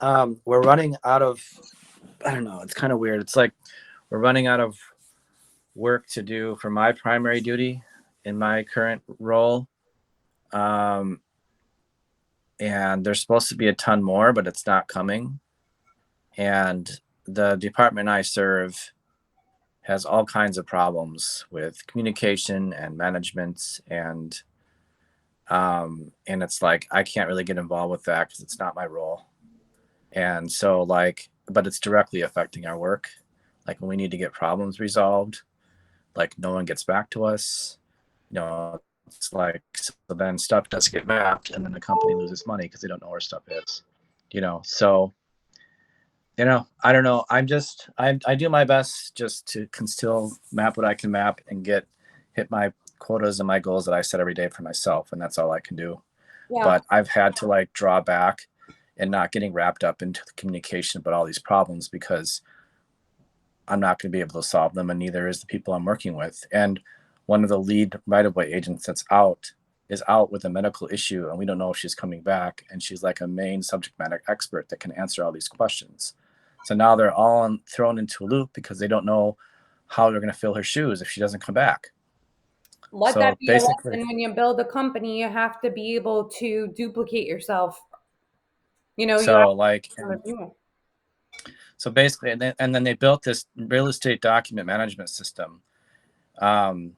We're running out of, I don't know, it's kind of weird. It's like we're running out of work to do for my primary duty in my current role. Um, and there's supposed to be a ton more, but it's not coming. And the department I serve has all kinds of problems with communication and management, and it's like I can't really get involved with that because it's not my role. And so like, but it's directly affecting our work. Like when we need to get problems resolved, like no one gets back to us. It's like, so then stuff does get mapped and then the company loses money because they don't know where stuff is. So I don't know. I do my best just to can still map what I can map and hit my quotas and my goals that I set every day for myself, and that's all I can do. Yeah. But I've had to like draw back and not getting wrapped up into the communication about all these problems because I'm not going to be able to solve them, and neither is the people I'm working with. And one of the lead right-of-way agents that's out is out with a medical issue, and we don't know if she's coming back. And she's like a main subject matter expert that can answer all these questions. So now they're all thrown into a loop because they don't know how they're going to fill her shoes if she doesn't come back. Let that So be a basically, lesson. When you build a company, you have to be able to duplicate yourself. You have so like, to other people. so basically, and then they built this real estate document management system. Um,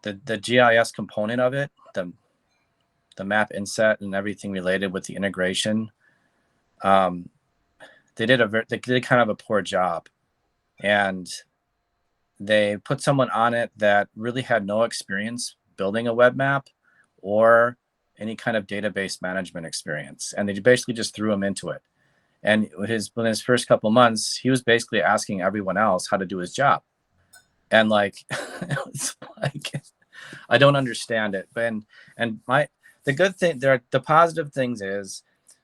the GIS component of it, the map inset and everything related with the integration, um, they did kind of a poor job, and they put someone on it that really had no experience building a web map or any kind of database management experience, and they basically just threw him into it. And in his first couple of months, he was basically asking everyone else how to do his job, and like it was like I don't understand it. And the good thing there, the positive things is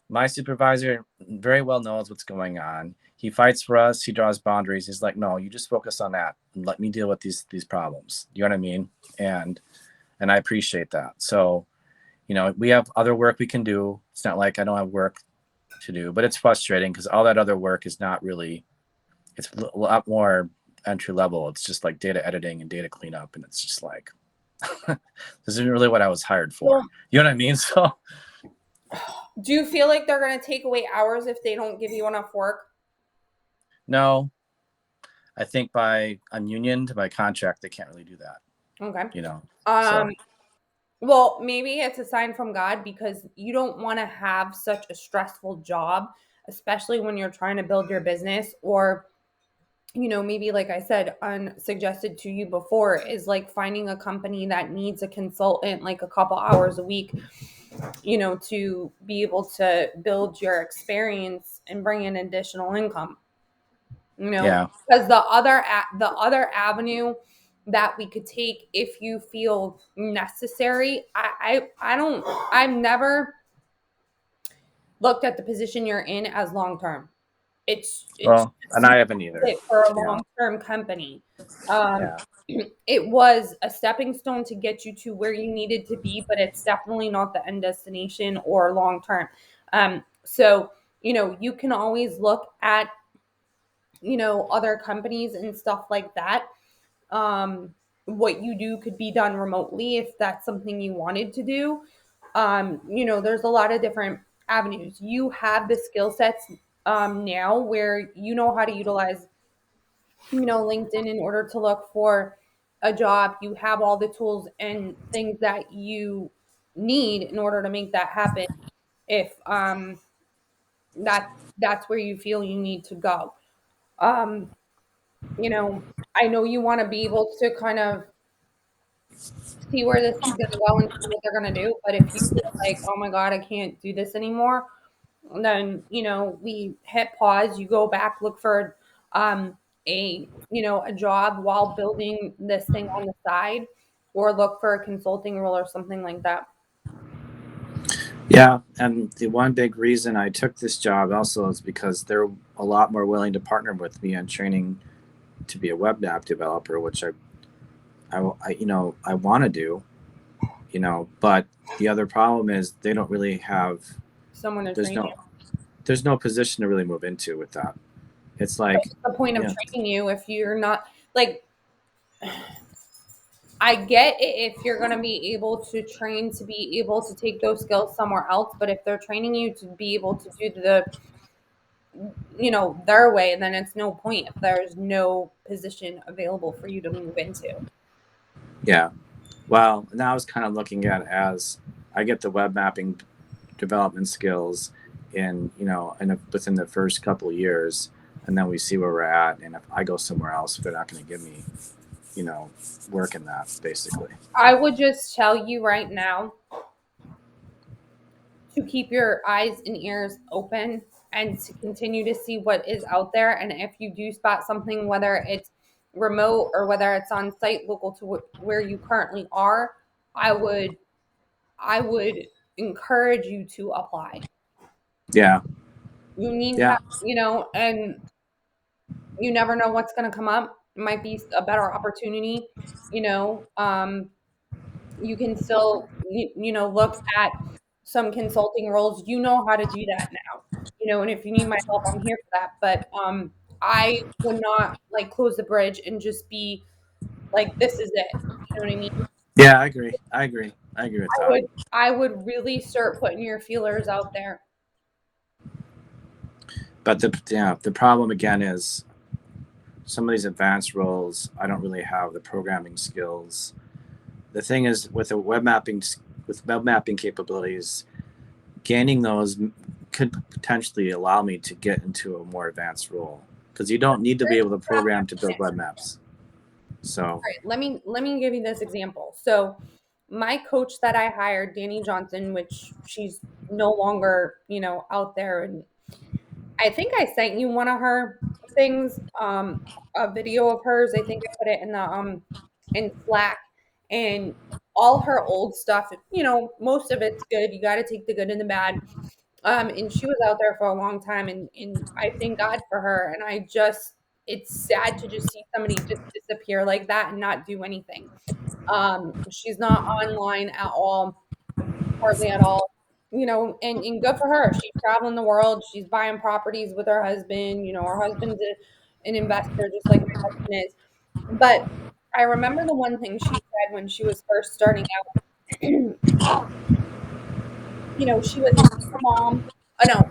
my supervisor very well knows what's going on. He fights for us. He draws boundaries. He's like, no, you just focus on that and let me deal with these problems. You know what I mean? And I appreciate that. So we have other work we can do. It's not like I don't have work to do, but it's frustrating because all that other work is not really. It's a lot more entry level. It's just like data editing and data cleanup, and it's just like this isn't really what I was hired Well, for. You know what I mean? So do you feel like they're going to take away hours if they don't give you enough work? no, I think by ununioned by contract they can't really do that. Okay. You know, Um, so well, maybe it's a sign from God because you don't want to have such a stressful job, especially when you're trying to build your business or maybe like I said, suggested to you before is like finding a company that needs a consultant like a couple hours a week, to be able to build your experience and bring in additional income. yeah, Because the other avenue that we could take if you feel necessary, I've never looked at the position you're in as long term. It's well, just and not I haven't either, fit for to a be long honest. term company. Um, Yeah, it was a stepping stone to get you to where you needed to be, but it's definitely not the end destination or long term. So you can always look at other companies and stuff like that. um, what you do could be done remotely if that's something you wanted to do. There's a lot of different avenues. You have the skill sets now where you know how to utilize, LinkedIn in order to look for a job. You have all the tools and things that you need in order to make that happen. If that's where you feel you need to go. Um, you know, I know you want to be able to kind of see where this is going to go and see what they're going to do. But if you feel like, oh my God, I can't do this anymore, then, we hit pause, you go back, look for a job while building this thing on the side, or look for a consulting role or something like that. yeah. And the one big reason I took this job also is because they're a lot more willing to partner with me on training to be a web app developer, which I want to do. But the other problem is they don't really have. Someone to There's train no you. there's no position to really move into with that. It's like, What's the point of yeah, training you if you're not like? I get it if you're going to be able to train to be able to take those skills somewhere else, but if they're training you to be able to do their way, then it's no point if there's no position available for you to move into. yeah. Well, now I was kind of looking at it as I get the web mapping development skills within the first couple of years, and then we see where we're at. And if I go somewhere else, they're not going to give me, work in that basically. I would just tell you right now to keep your eyes and ears open and to continue to see what is out there. And if you do spot something, whether it's remote or whether it's on site local to where you currently are, I would I would encourage you to apply. Yeah, You need to yeah, have, and you never know what's going to come up. It might be a better opportunity, you know. You can still, look at some consulting roles. You know how to do that now, and if you need my help, I'm here for that. But I would not like close the bridge and just be like, this is it. You know what I mean? yeah. I agree with I that. would, I would really start putting your feelers out there. But the problem again is some of these advanced roles. I don't really have the programming skills. The thing is with web mapping capabilities, gaining those could potentially allow me to get into a more advanced role because you don't need to be able to program to build web maps. So Right, let me give you this example. So my coach that I hired, Danny Johnson, which she's no longer, out there, and I think I sent you one of her things, a video of hers. I think I put it in Slack, and all her old stuff, most of it's good. You got to take the good and the bad. And she was out there for a long time, and I thank God for her. And it's sad to just see somebody just disappear like that and not do anything. She's not online at all, hardly at all. And good for her. She's traveling the world. She's buying properties with her husband. Her husband's an investor, just like my husband is. But I remember the one thing she said when she was first starting out. She was a single mom. Oh no,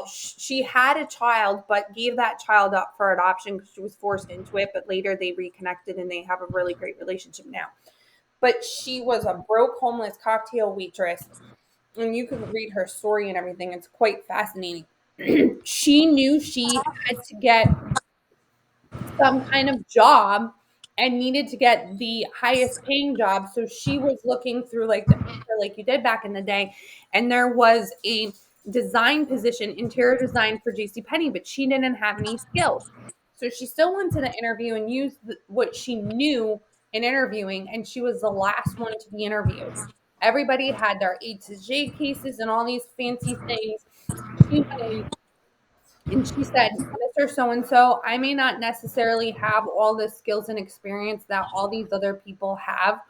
she had a child, but gave that child up for adoption because she was forced into it. But later they reconnected and they have a really great relationship now. But she was a broke, homeless cocktail waitress, and you could read her story and everything. It's quite fascinating. She knew she had to get some kind of job and needed to get the highest paying job. So she was looking through like the paper, like you did back in the day, and there was a design position, interior design for JCPenney, but she didn't have any skills. So she still went to the interview and used what she knew in interviewing, and she was the last one to be interviewed. Everybody had their A to J cases and all these fancy things. She went in and she said, Mr. So and so, I may not necessarily have all the skills and experience that all these other people have.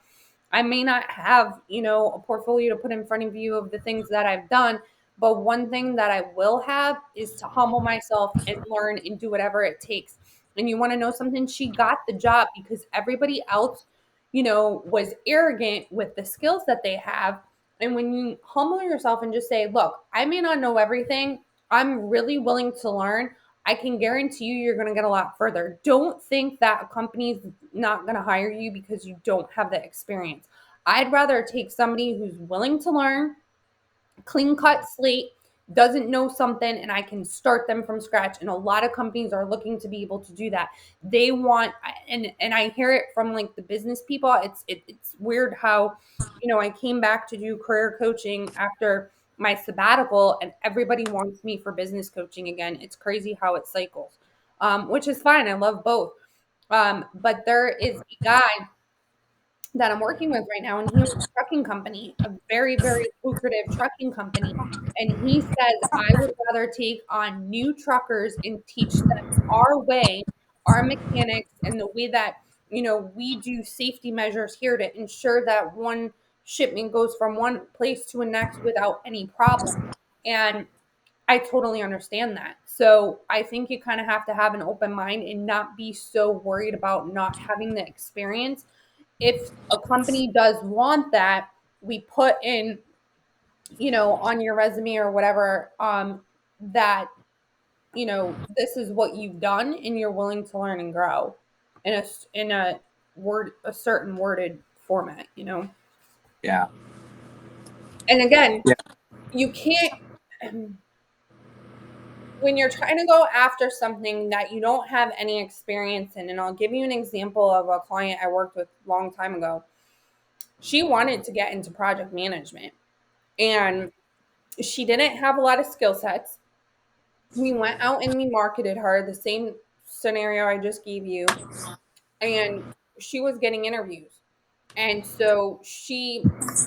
I may not have, a portfolio to put in front of you of the things that I've done. But one thing that I will have is to humble myself and learn and do whatever it takes. And you want to know something? She got the job because everybody else, was arrogant with the skills that they have. And when you humble yourself and just say, look, I may not know everything, I'm really willing to learn. I can guarantee you're going to get a lot further. Don't think that a company's not going to hire you because you don't have the experience. I'd rather take somebody who's willing to learn, clean cut slate, doesn't know something, and I can start them from scratch. And a lot of companies are looking to be able to do that. They want, and I hear it from like the business people. It's weird how, I came back to do career coaching after my sabbatical, and everybody wants me for business coaching again. It's crazy how it cycles, which is fine. I love both. But there is a guy that I'm working with right now, and he has a trucking company, a very, very lucrative trucking company. And he says, I would rather take on new truckers and teach them our way, our mechanics, and the way that, we do safety measures here to ensure that one shipment goes from one place to the next without any problem. And I totally understand that. So I think you kind of have to have an open mind and not be so worried about not having the experience. If a company does want that, we put in, on your resume or whatever, that, this is what you've done and you're willing to learn and grow in a certain worded format. Yeah. And again, Yeah. you can't when you're trying to go after something that you don't have any experience in. And I'll give you an example of a client I worked with a long time ago. She wanted to get into project management and she didn't have a lot of skill sets. We went out and we marketed her the same scenario I just gave you, and she was getting interviews. And so she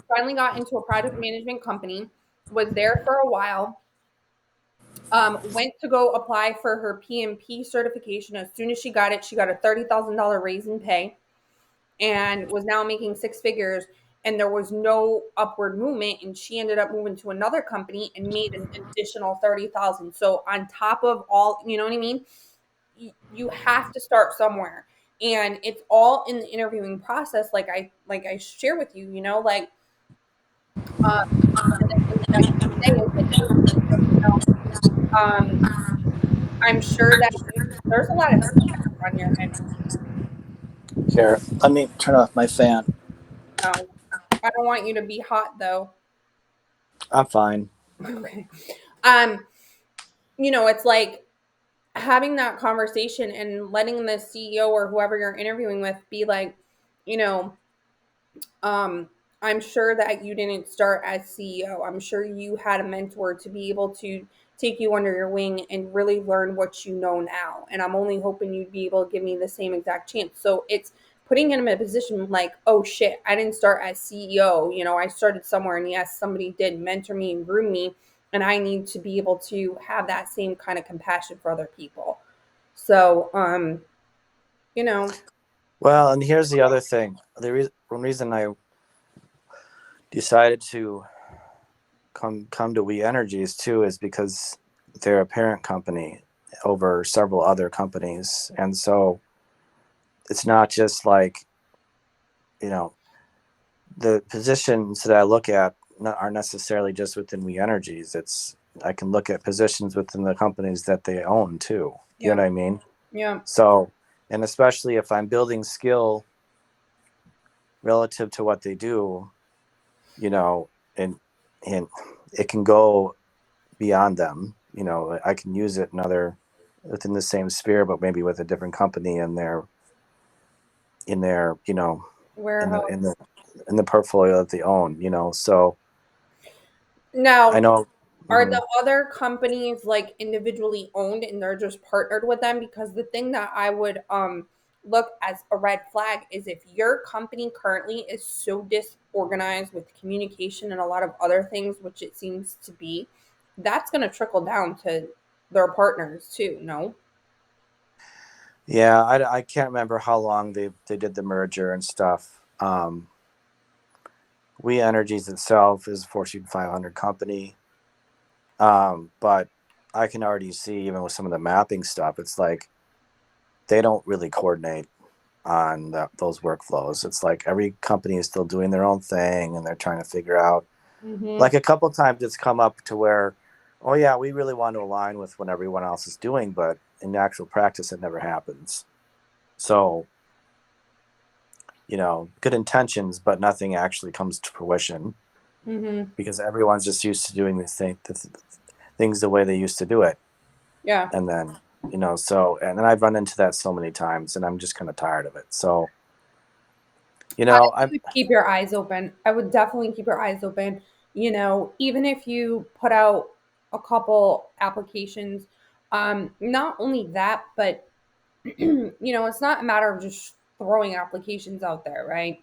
finally got into a project management company, was there for a while, went to go apply for her PMP certification. As soon as she got it, she got a $30,000 raise in pay and was now making six figures. And there was no upward movement. And she ended up moving to another company and made an additional 30,000. So on top of all, you know what I mean? You have to start somewhere. And it's all in the interviewing process. Like I share with you, like, um, and then I can say is like, um, I'm sure that there's a lot of on your end. Here, let me turn off my fan. Oh, I don't want you to be hot though. I'm fine. Okay. Um, it's like having that conversation and letting the CEO or whoever you're interviewing with be like, you know, um, I'm sure that you didn't start as CEO. I'm sure you had a mentor to be able to take you under your wing and really learn what you know now. And I'm only hoping you'd be able to give me the same exact chance. So it's putting him in a position like, oh shit, I didn't start as CEO. I started somewhere, and yes, somebody did mentor me and groom me. And I need to be able to have that same kind of compassion for other people. So, you know, Well, and here's the other thing. One reason I decided to come to We Energies too is because they're a parent company over several other companies, and so it's not just like, you know the positions that I look at aren't necessarily just within We Energies. I can look at positions within the companies that they own too. You know yeah, what I mean? yeah, So, and especially if I'm building skill relative to what they do, you know, and it can go beyond them. I can use it within the same sphere, but maybe with a different company in their in the in warehouse. the in the portfolio that they own. So I Now, know. are Mhm. the other companies like individually owned and they're just partnered with them? Because the thing that I would look as a red flag is if your company currently is so disorganized with communication and a lot of other things, which it seems to be, that's going to trickle down to their partners too. No. Yeah, I can't remember how long they did the merger and stuff. We Energies itself is a Fortune 500 company. But I can already see, even with some of the mapping stuff, it's like they don't really coordinate on those workflows. It's like every company is still doing their own thing, and they're trying to figure out. Mm-hmm. Like a couple times, it's come up to where, oh yeah, we really want to align with what everyone else is doing, but in actual practice, it never happens. So, good intentions, but nothing actually comes to fruition Mm-hmm. because everyone's just used to doing things the way they used to do it. Yeah. And then, and then I've run into that so many times, and I'm just kind of tired of it. So, I I'm, would keep your eyes open. I would definitely keep your eyes open. Even if you put out a couple applications, not only that, but it's not a matter of just throwing applications out there, right?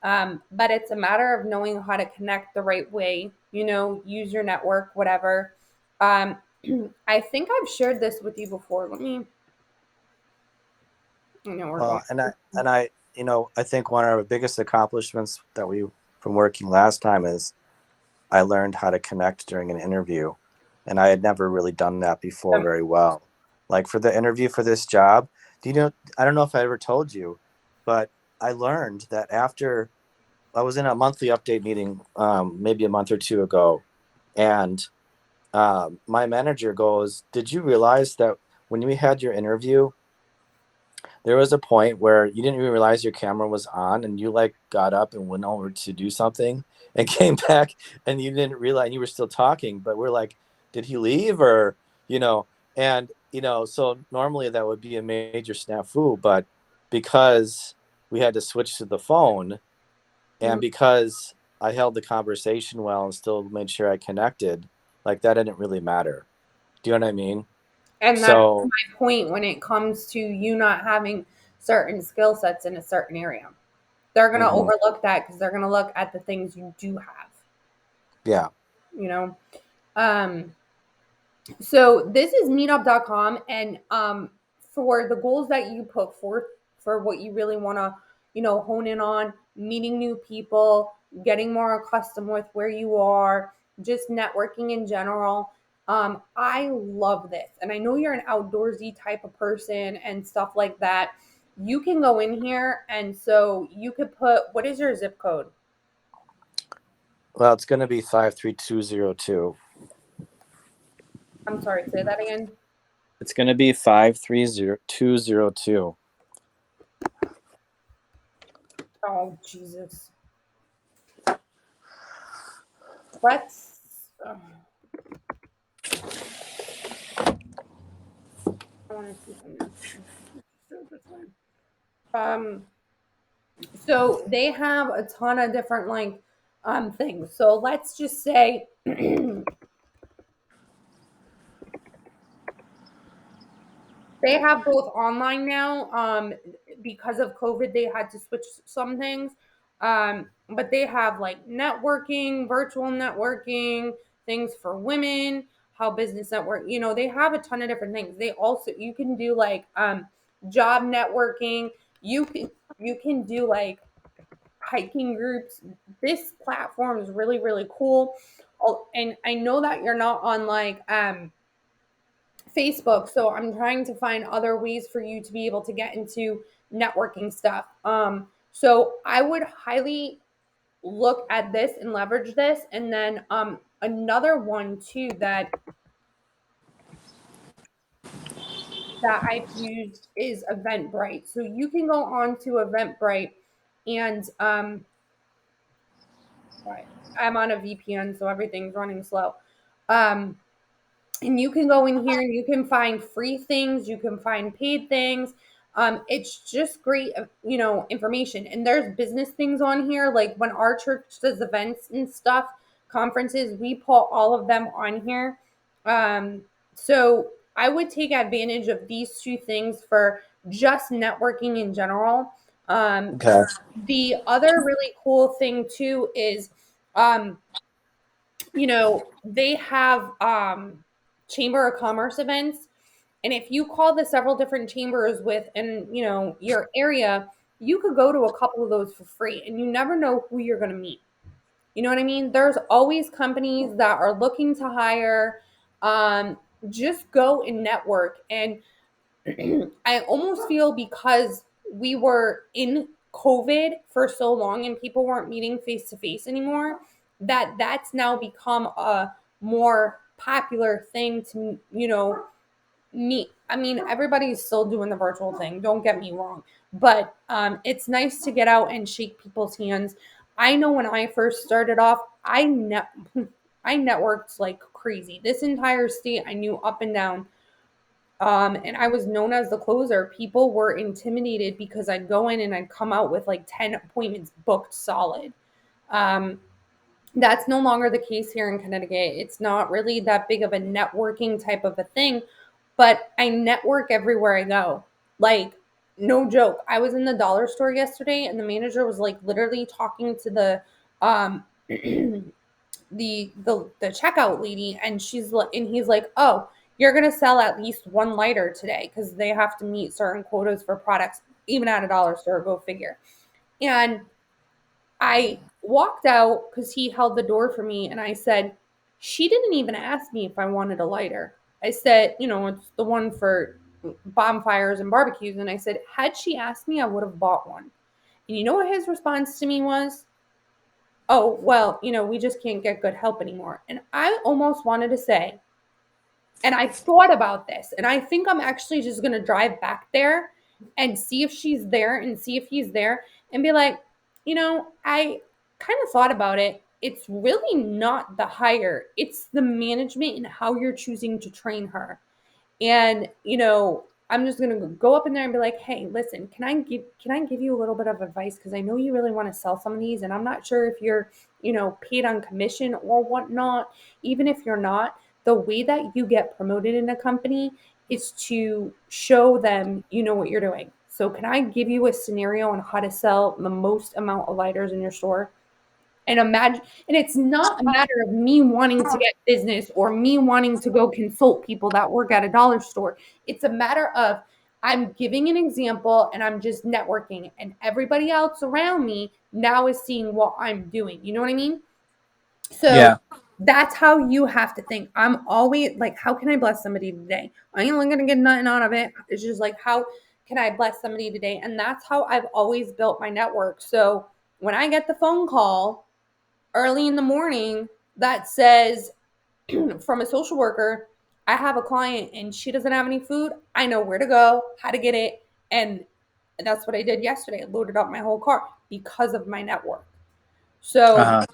But it's a matter of knowing how to connect the right way, use your network, whatever. Um, I think I've shared this with you before. We're going. I think one of our biggest accomplishments from working last time is I learned how to connect during an interview. and I had never really done that before very well. Like for the interview for this job, I don't know if I ever told you, but I learned that after I was in a monthly update meeting, maybe a month or two ago, and my manager goes, "Did you realize that when we had your interview, there was a point where you didn't even realize your camera was on, and you like got up and went over to do something and came back, and you didn't realize you were still talking, but we're like, did he leave or you know?" And so normally that would be a major snafu, but because we had to switch to the phone, and Mhm. because I held the conversation well and still made sure I connected, like that didn't really matter. Do you know what I mean? And that's So my point when it comes to you not having certain skill sets in a certain area. They're going to mhm, overlook that because they're going to look at the things you do have, yeah. you know? Um, so this is meetup.com. And for the goals that you put forth for what you really want to, hone in on, meeting new people, getting more accustomed with where you are, just networking in general. I love this. And I know you're an outdoorsy type of person and stuff like that. You can go in here, and so you could put, what is your zip code? Well, it's going to be 53202. I'm sorry, say that again. It's going to be 53202. Oh, Jesus. Let's. I want to see something. Um, so they have a ton of different things. So let's just say they have both online now. Because of COVID, they had to switch some things. But they have like networking, virtual networking, things for women, how business network. They have a ton of different things. They also you can do like job networking. You can do like hiking groups. This platform is really really cool. Oh, and I know that you're not on like Facebook. So I'm trying to find other ways for you to be able to get into networking stuff. So I would highly look at this and leverage this. And then another one too that I've used is Eventbrite. So you can go on to Eventbrite and right, I'm on a VPN, so everything's running slow. Um, and you can go in here and you can find free things, you can find paid things. It's just great, information. And there's business things on here, like when our church does events and stuff, conferences, we put all of them on here. So I would take advantage of these two things for just networking in general. Um, Okay. the other really cool thing too is um, they have chamber of commerce events, and if you call the several different chambers within your area, you could go to a couple of those for free, and you never know who you're going to meet. You know what I mean? There's always companies that are looking to hire. um, just go and network. And I almost feel because we were in COVID for so long and people weren't meeting face to face anymore, that that's now become a more popular thing to, meet. I mean, everybody's still doing the virtual thing, don't get me wrong, but it's nice to get out and shake people's hands. I know when I first started off, I networked like crazy. This entire state I knew up and down. And I was known as the closer. People were intimidated because I'd go in and I'd come out with like 10 appointments booked solid. Um, that's no longer the case here in Connecticut. It's not really that big of a networking type of a thing, but I network everywhere I go. Like, no joke. I was in the dollar store yesterday and the manager was like literally talking to the um the checkout lady, and he's like, "Oh, you're going to sell at least one lighter today because they have to meet certain quotas for products even at a dollar store, go figure." And I walked out because he held the door for me, and I said, She didn't even ask me if I wanted a lighter. I said, it's the one for bonfires and barbecues. And I said, had she asked me, I would have bought one. And you know what his response to me was? Oh, well, we just can't get good help anymore. And I almost wanted to say, and I thought about this, and I think I'm actually just going to drive back there and see if she's there and see if he's there and be like, I kind of thought about it. It's really not the hire, it's the management and how you're choosing to train her. And, I'm just going to go up in there and be like, hey, listen, can I give you a little bit of advice? Because I know you really want to sell some of these, and I'm not sure if you're, paid on commission or whatnot. Even if you're not, the way that you get promoted in a company is to show them you know what you're doing. So can I give you a scenario on how to sell the most amount of lighters in your store? And imagine, and it's not a matter of me wanting to get business or me wanting to go consult people that work at a dollar store. It's a matter of I'm giving an example and I'm just networking, and everybody else around me now is seeing what I'm doing. You know what I mean? So Yeah. that's how you have to think. I'm always like, how can I bless somebody today? I ain't going to get nothing out of it. It's just like, how can I bless somebody today? And that's how I've always built my network. So when I get the phone call early in the morning that says from a social worker, I have a client and she doesn't have any food, I know where to go, how to get it. And that's what I did yesterday. I loaded up my whole car because of my network. So Uh-huh.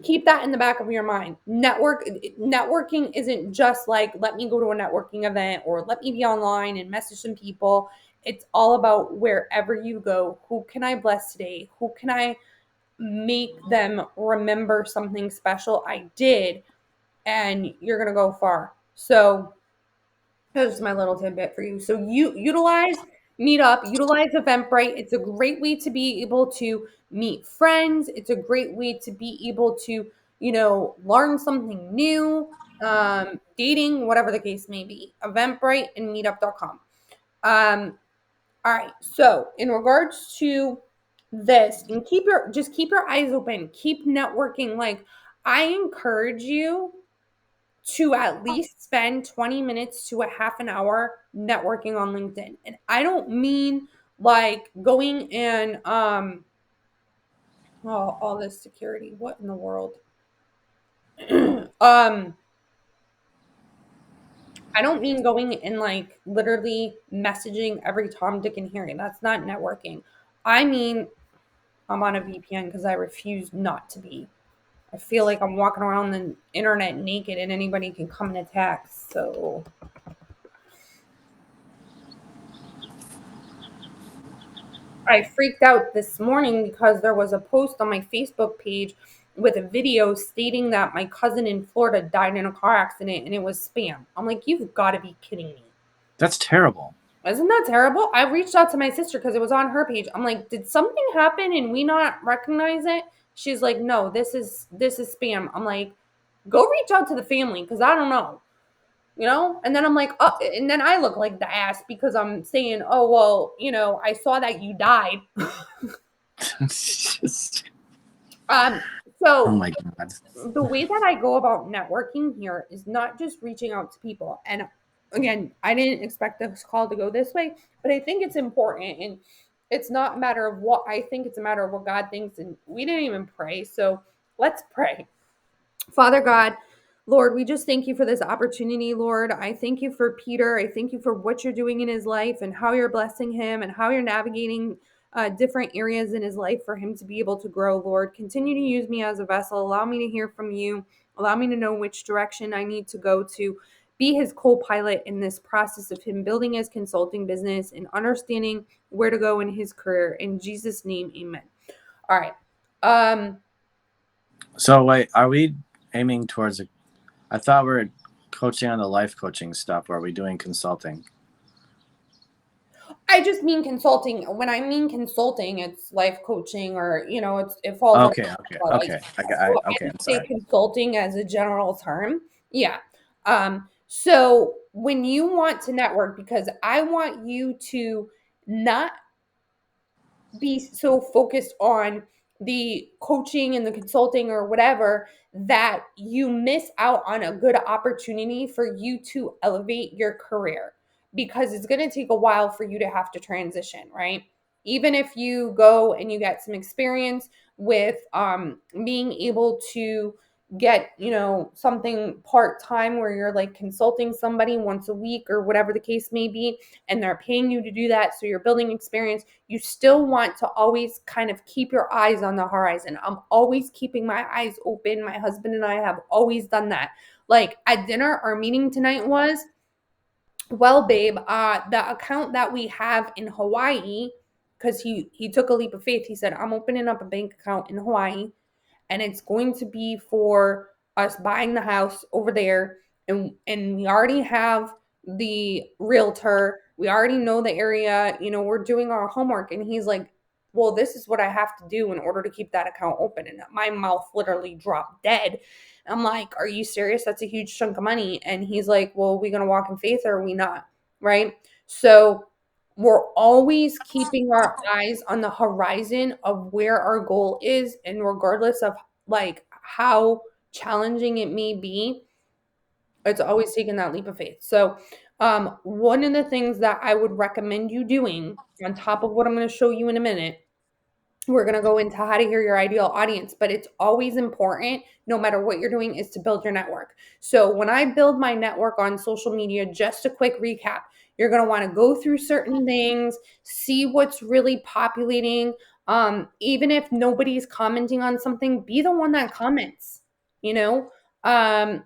keep that in the back of your mind. Networking isn't just like, let me go to a networking event or let me be online and message some people. It's all about wherever you go, who can I bless today? Who can I make them remember something special I did? And you're going to go far. So that's my little tidbit for you. So you utilize Meetup, utilize Eventbrite. It's a great way to be able to meet friends. It's a great way to be able to, learn something new, dating, whatever the case may be. Eventbrite and meetup.com. All right. So in regards to this, and keep your eyes open, keep networking. Like, I encourage you to at least spend 20 minutes to a half an hour networking on LinkedIn. And I don't mean like going and all this security. What in the world? I don't mean going and like literally messaging every Tom, Dick, and Harry. That's not networking. I mean, I'm on a VPN because I refuse not to be. I feel like I'm walking around the internet naked and anybody can come and attack. So I freaked out this morning because there was a post on my Facebook page with a video stating that my cousin in Florida died in a car accident and it was spam. I'm like, you've got to be kidding me. That's terrible. Isn't that terrible? I reached out to my sister because it was on her page. I'm like, did something happen and we not recognize it? She's like, no, this is spam. I'm like, go reach out to the family because I don't know. And then I'm like, oh, and then I look like the ass because I'm saying, oh, well, I saw that you died. Oh So my God. the way that I go about networking here is not just reaching out to people. And again, I didn't expect this call to go this way, but I think it's important. And it's not a matter of what I think, it's a matter of what God thinks. And we didn't even pray. So let's pray. Father God, Lord, we just thank you for this opportunity, Lord. I thank you for Peter. I thank you for what you're doing in his life and how you're blessing him and how you're navigating different areas in his life for him to be able to grow, Lord. Continue to use me as a vessel. Allow me to hear from you. Allow me to know which direction I need to go to be his co-pilot in this process of him building his consulting business and understanding where to go in his career. In Jesus' name, amen. All right. So wait, are we aiming towards I thought we were coaching on the life coaching stuff. Or are we doing consulting? I just mean consulting. When I mean consulting, it's life coaching, or it falls Okay. under Okay. I I'm say sorry. consulting as a general term. Yeah. So when you want to network, because I want you to not be so focused on the coaching and the consulting or whatever, that you miss out on a good opportunity for you to elevate your career, because it's going to take a while for you to have to transition, right? Even if you go and you get some experience with being able to get, something part-time where you're like consulting somebody once a week or whatever the case may be, and they're paying you to do that, so you're building experience, you still want to always kind of keep your eyes on the horizon. I'm always keeping my eyes open. My husband and I have always done that. Like at dinner, our meeting tonight was, well, babe, the account that we have in Hawaii, because he took a leap of faith. He said, I'm opening up a bank account in Hawaii, and it's going to be for us buying the house over there, and we already have the realtor, we already know the area, we're doing our homework. And he's like, well, this is what I have to do in order to keep that account open. And my mouth literally dropped dead. I'm like, are you serious? That's a huge chunk of money. And he's like, well, are we gonna walk in faith or are we not? Right? So we're always keeping our eyes on the horizon of where our goal is, and regardless of like how challenging it may be, it's always taking that leap of faith. So one of the things that I would recommend you doing on top of what I'm going to show you in a minute, we're going to go into how to hear your ideal audience, but it's always important, no matter what you're doing, is to build your network. So when I build my network on social media, just a quick recap, you're going to want to go through certain things, see what's really populating. Even if nobody's commenting on something, be the one that comments, um,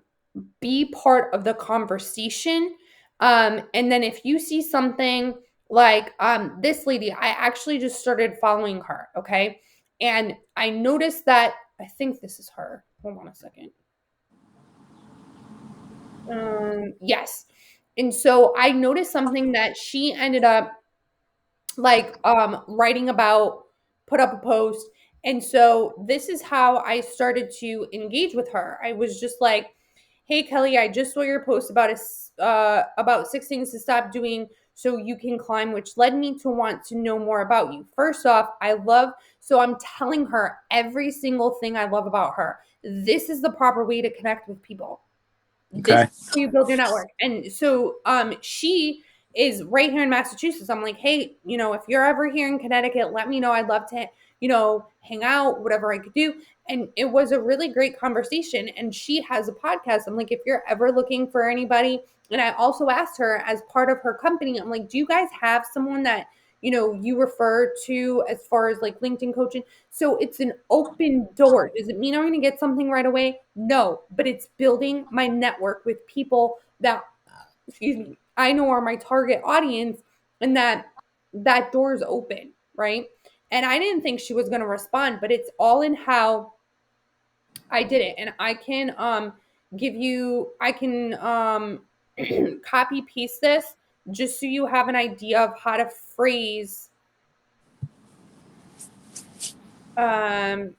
be part of the conversation. And then if you see something like this lady, I actually just started following her, okay? And I noticed that, I think this is her. Hold on a second. Yes. And so I noticed something that she ended up like writing about, put up a post. And so this is how I started to engage with her. I was just like, hey Kelly, I just saw your post about 6 things to stop doing so you can climb, which led me to want to know more about you. First off, so I'm telling her every single thing I love about her. This is the proper way to connect with people. Okay. This is how you build your network. And so she is right here in Massachusetts. I'm like, hey, if you're ever here in Connecticut, let me know. I'd love to, hang out, whatever I could do. And it was a really great conversation. And she has a podcast. I'm like, if you're ever looking for anybody, and I also asked her as part of her company, I'm like, do you guys have someone that, you refer to as far as like LinkedIn coaching? So it's an open door. Does it mean I'm going to get something right away? No, but it's building my network with people that, excuse me, I know are my target audience, and that door is open, right? And I didn't think she was going to respond, but it's all in how I did it. And I can copy paste this just so you have an idea of how to phrase kind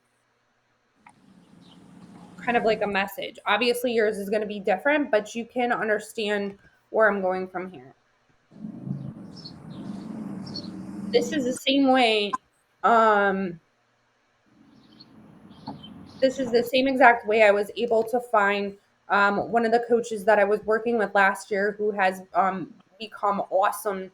of like a message. Obviously yours is going to be different, but you can understand where I'm going from here. This is the same way. This is the same exact way I was able to find one of the coaches that I was working with last year, who has become awesome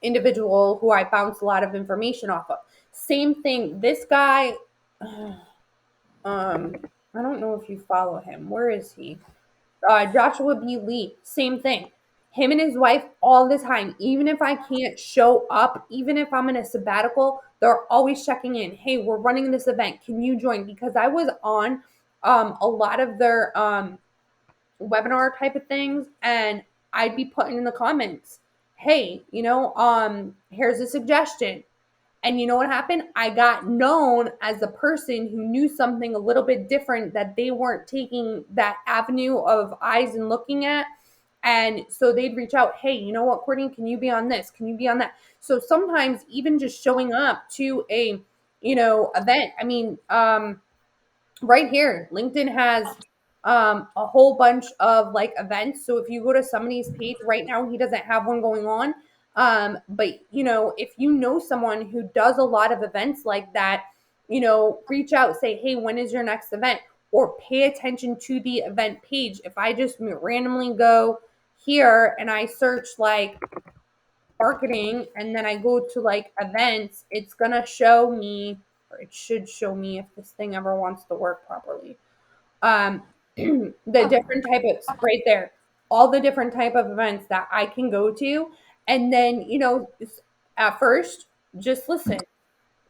individual who I bounce a lot of information off of. Same thing. This guy, I don't know if you follow him. Where is he? Joshua B. Lee, same thing. Him and his wife all the time. Even if I can't show up, even if I'm in a sabbatical, they're always checking in. Hey, we're running this event. Can you join? Because I was on a lot of their webinar type of things, and I'd be putting in the comments, hey, here's a suggestion. And you know what happened? I got known as the person who knew something a little bit different that they weren't taking that avenue of eyes and looking at. And so they'd reach out, hey, you know what, Courtney, can you be on this? Can you be on that? So sometimes even just showing up to a, event. I mean, right here, LinkedIn has a whole bunch of like events. So if you go to somebody's page right now, he doesn't have one going on. But if you know someone who does a lot of events like that, reach out, say, hey, when is your next event? Or pay attention to the event page. If I just randomly go here and I search like marketing and then I go to like events, it's gonna show me, or it should show me if this thing ever wants to work properly. The different type of right there, all the different type of events that I can go to, and then at first just listen.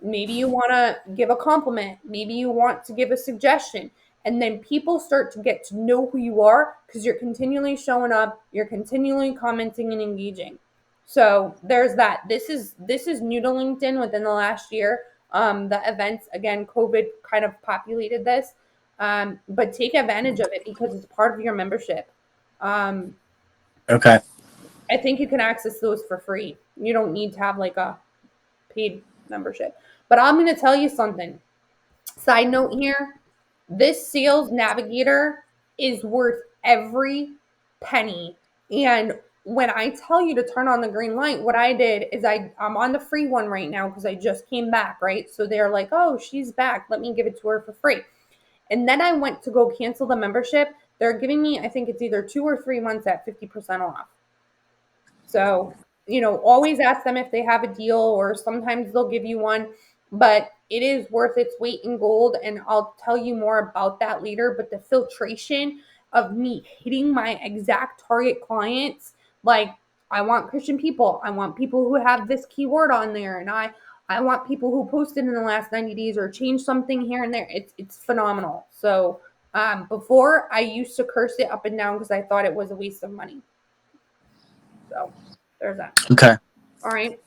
Maybe you want to give a compliment, maybe you want to give a suggestion, and then people start to get to know who you are because you're continually showing up, you're continually commenting and engaging. So there's that. This is new to LinkedIn within the last year. The events, again, COVID kind of populated this, but take advantage of it because it's part of your membership. um, Okay. I think you can access those for free. You don't need to have like a paid membership. But I'm going to tell you something. Side note here, this sales navigator is worth every penny. And when I tell you to turn on the green light, what I did is I'm on the free one right now because I just came back, right? So they're like, oh, she's back. Let me give it to her for free. And then I went to go cancel the membership. They're giving me, I think it's either 2 or 3 months at 50% off. So, always ask them if they have a deal, or sometimes they'll give you one, but it is worth its weight in gold. And I'll tell you more about that later. But the filtration of me hitting my exact target clients, like I want Christian people, I want people who have this keyword on there, and I want people who posted in the last 90 days or changed something here and there. It's phenomenal. So before I used to curse it up and down because I thought it was a waste of money. So there's that. Okay. All right.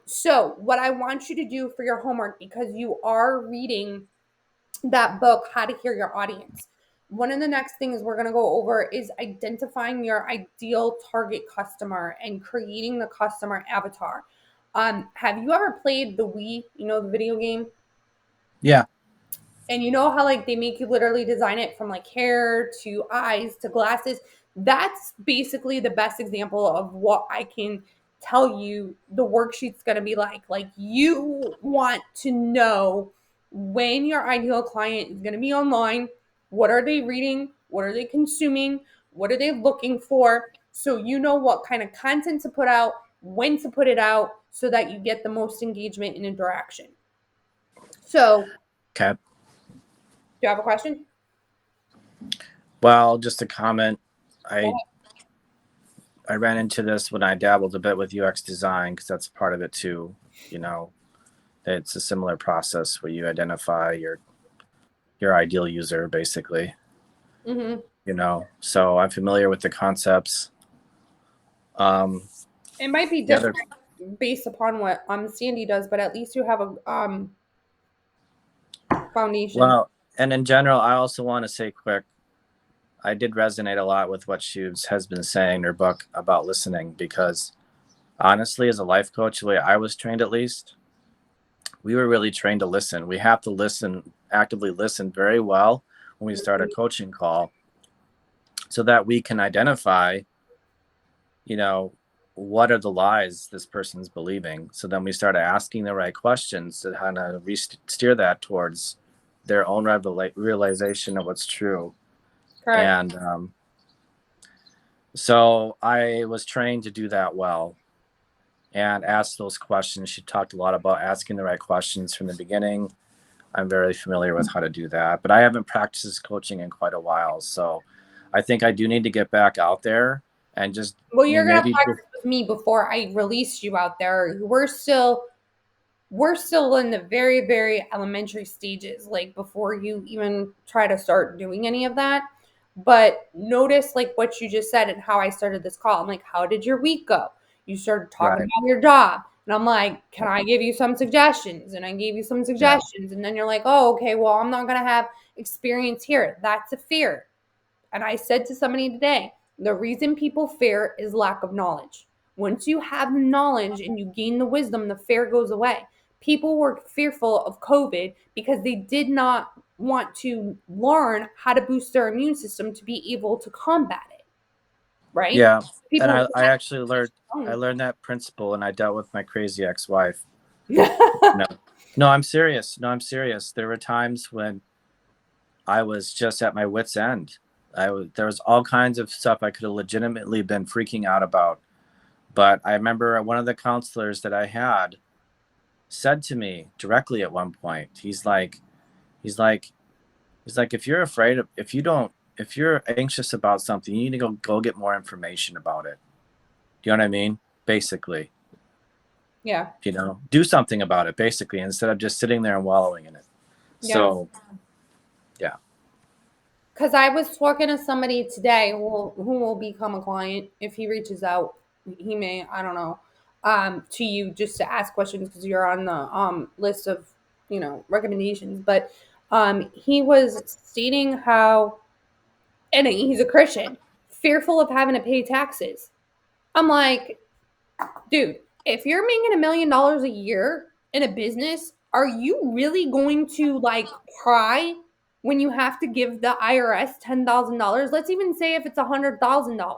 So what I want you to do for your homework, because you are reading that book, How to Hear Your Audience. One of the next things we're going to go over is identifying your ideal target customer and creating the customer avatar. Have you ever played the Wii, the video game? Yeah. And you know how like they make you literally design it from like hair to eyes to glasses? That's basically the best example of what I can tell you the worksheet's going to be like. Like, you want to know when your ideal client is going to be online, what are they reading, what are they consuming, what are they looking for, so you know what kind of content to put out, when to put it out, so that you get the most engagement and interaction. So, Okay. do you have a question? Well, just a comment. I ran into this when I dabbled a bit with UX design, because that's part of it too. It's a similar process where you identify your ideal user, basically. Mm-hmm. So I'm familiar with the concepts. It might be different based upon what Sandy does, but at least you have a foundation. Well, and in general, I also want to say quick, I did resonate a lot with what she has been saying in her book about listening, because honestly, as a life coach, the way I was trained, at least, we were really trained to listen. We have to listen, actively listen very well when we start a coaching call, so that we can identify, what are the lies this person's believing. So then we start asking the right questions to kind of steer that towards their own realization of what's true. Correct. And so I was trained to do that well and ask those questions. She talked a lot about asking the right questions from the beginning. I'm very familiar with how to do that, but I haven't practiced coaching in quite a while. So I think I do need to get back out there and just, Well, you're gonna maybe. practice with me before I release you out there. We're still in the very, very elementary stages, like before you even try to start doing any of that. But notice like what you just said and how I started this call. I'm like, how did your week go? You started talking Right. about your job. And I'm like, can I give you some suggestions? And I gave you some suggestions. And then you're like, oh, okay, well, I'm not going to have experience here. That's a fear. And I said to somebody today, the reason people fear is lack of knowledge. Once you have the knowledge and you gain the wisdom, the fear goes away. People were fearful of COVID because they did not want to learn how to boost their immune system to be able to combat it. right? Yeah. People And who I actually learned I don't. learned that principle and I dealt with my crazy ex-wife. No. No, I'm serious. No, I'm serious. There were times when I was just at my wit's end. There was all kinds of stuff I could have legitimately been freaking out about. But I remember one of the counselors that I had said to me directly at one point, he's like, if you're afraid of, if you're anxious about something, you need to go get more information about it. Do you know what I mean? Basically, Yeah. do something about it, basically, instead of just sitting there and wallowing in it. Yeah. So, yeah. Because I was talking to somebody today who will become a client if he reaches out. He may, I don't know, to you just to ask questions because you're on the list of recommendations. But he was stating how, and he's a Christian, fearful of having to pay taxes. I'm like, dude, if you're making $1 million a year in a business, are you really going to like cry when you have to give the IRS $10,000? Let's even say if it's $100,000.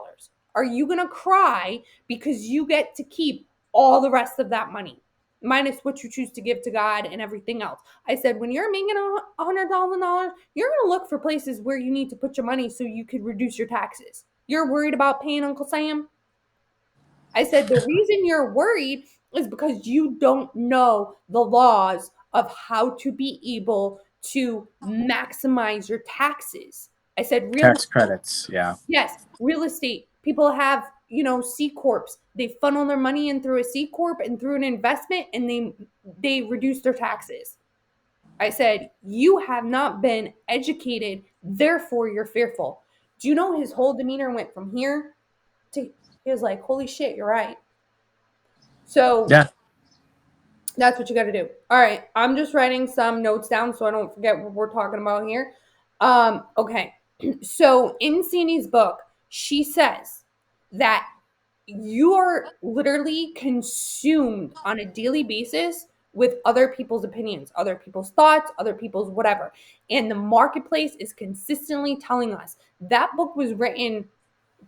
Are you going to cry because you get to keep all the rest of that money, minus what you choose to give to God and everything else? I said, when you're making $100,000, you're going to look for places where you need to put your money so you could reduce your taxes. You're worried about paying Uncle Sam? I said, the reason you're worried is because you don't know the laws of how to be able to maximize your taxes. I said, Tax credits. Yeah. yes, real estate. People have, C corps. They funnel their money in through a C corp and through an investment, and they reduce their taxes. I said, you have not been educated, therefore you're fearful. Do you know his whole demeanor went from here to, he was like, holy shit, you're right. So Yeah. that's what you got to do. All right. I'm just writing some notes down so I don't forget what we're talking about here. Okay. So in Sandy's book, she says that you are literally consumed on a daily basis with other people's opinions, other people's thoughts, other people's whatever. And the marketplace is consistently telling us that book was written,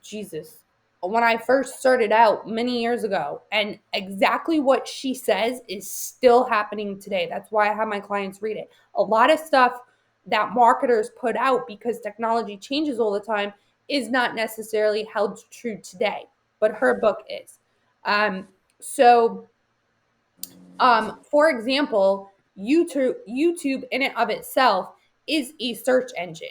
Jesus, when I first started out many years ago. And exactly what she says is still happening today. That's why I have my clients read it. A lot of stuff that marketers put out because technology changes all the time is not necessarily held true today, but her book is. So, for example, YouTube in and of itself is a search engine.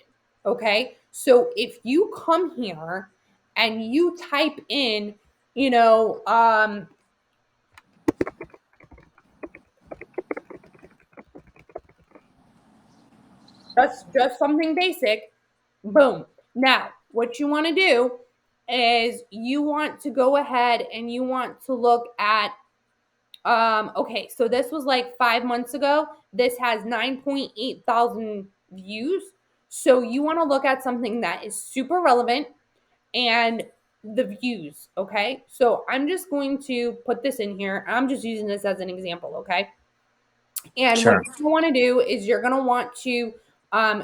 Okay. So if you come here and you type in, you know, just something basic, boom. Now, what you want to do is you want to go ahead and you want to look at okay, so this was like 5 months ago. This has 9.8 thousand views. So you want to look at something that is super relevant and the views, okay? So I'm just going to put this in here. I'm just using this as an example, okay? And what Sure. you want to do is you're going to want to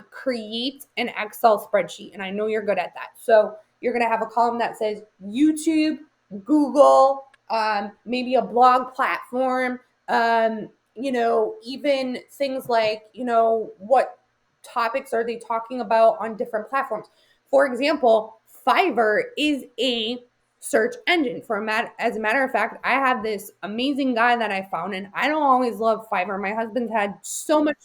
create an Excel spreadsheet. And I know you're good at that. So you're going to have a column that says YouTube, Google, maybe a blog platform, even things like, what topics are they talking about on different platforms. For example, Fiverr is a search engine as a matter of fact. I have this amazing guy that I found, and I don't always love Fiverr. My husband's had so much.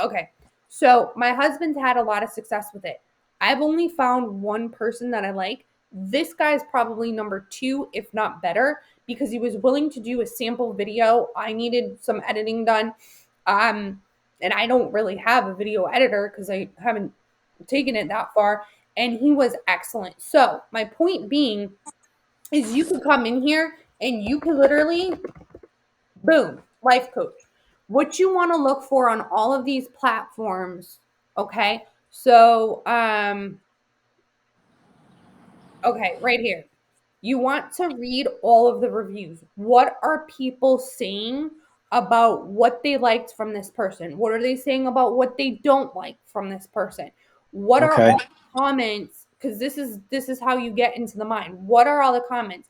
Okay, so my husband's had a lot of success with it. I've only found one person that I like. This guy's probably number two, if not better, because he was willing to do a sample video. I needed some editing done, and I don't really have a video editor because I haven't taken it that far, and he was excellent. So my point being is you could come in here and you could literally, boom, life coach. What you want to look for on all of these platforms, okay? So, okay, right here. You want to read all of the reviews. What are people saying about what they liked from this person? What are they saying about what they don't like from this person? What are Okay. all comments, because this is how you get into the mind. What are all the comments?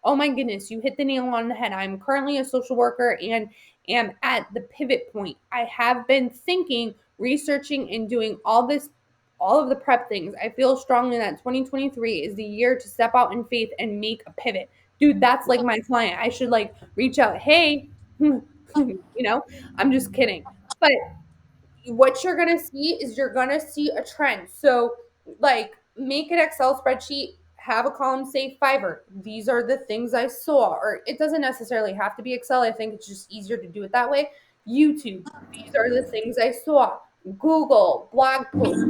Oh my goodness, you hit the nail on the head. I'm currently a social worker and am at the pivot point. I have been thinking, researching, and doing all of the prep things. I feel strongly that 2023 is the year to step out in faith and make a pivot. Dude, that's like my client. I should like reach out. Hey, I'm just kidding. But what you're going to see is you're going to see a trend. So, like, make an Excel spreadsheet, have a column say Fiverr. These are the things I saw. Or it doesn't necessarily have to be Excel. I think it's just easier to do it that way. YouTube. These are the things I saw. Google, blog posts.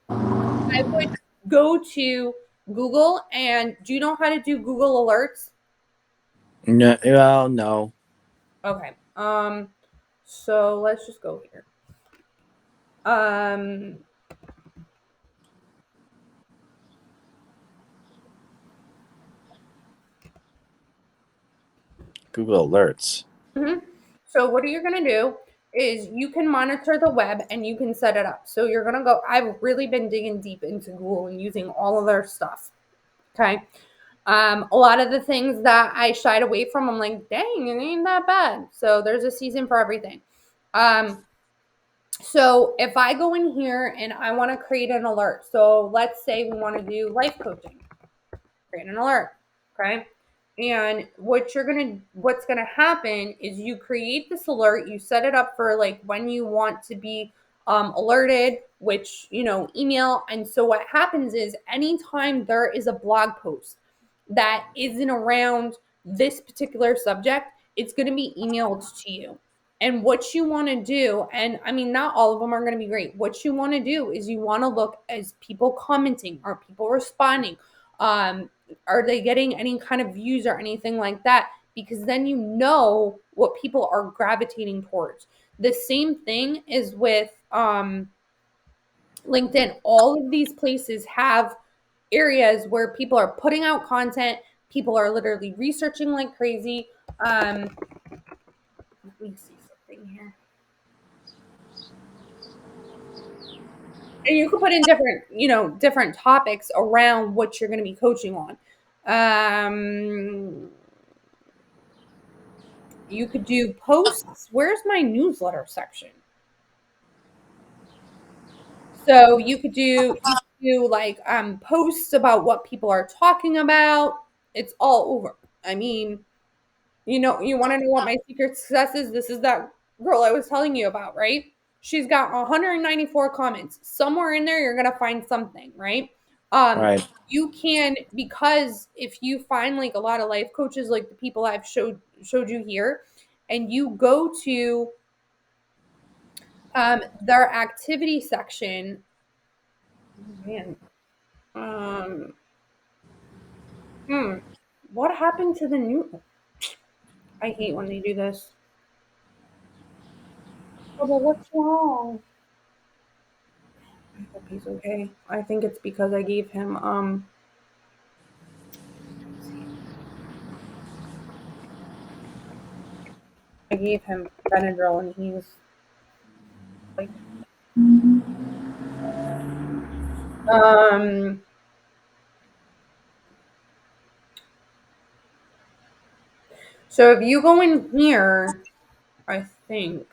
I would go to Google, and do you know how to do Google Alerts? No, well, no. Okay. So let's just go here. Google Alerts. Mm-hmm. So what are you going to do is you can monitor the web and you can set it up. So you're going to go, I've really been digging deep into Google and using all of their stuff. Okay. A lot of the things that I shied away from, I'm like, dang, it ain't that bad. So there's a season for everything. So if I go in here and I want to create an alert, so let's say we want to do life coaching, create an alert, okay? And what's gonna happen is you create this alert, you set it up for like when you want to be alerted, which email. And so what happens is anytime there is a blog post that isn't around this particular subject, it's going to be emailed to you. And what you want to do, and I mean, not all of them are going to be great. What you want to do is you want to look as people commenting, are people responding? Are they getting any kind of views or anything like that? Because then you know what people are gravitating towards. The same thing is with LinkedIn. All of these places have areas where people are putting out content. People are literally researching like crazy. Let me see something here. And you can put in different topics around what you're going to be coaching on. You could do posts. Where's my newsletter section? So you could do like posts about what people are talking about. It's all over. I mean, you want to know what my secret success is? This is that girl I was telling you about, right? She's got 194 comments. Somewhere in there, you're going to find something, right? Right. You can, because if you find like a lot of life coaches, like the people I've showed you here, and you go to their activity section, man, what happened to the new? I hate when they do this. Oh, but what's wrong? I hope he's okay. I think it's because I gave him Benadryl and he's like so if you go in here, I think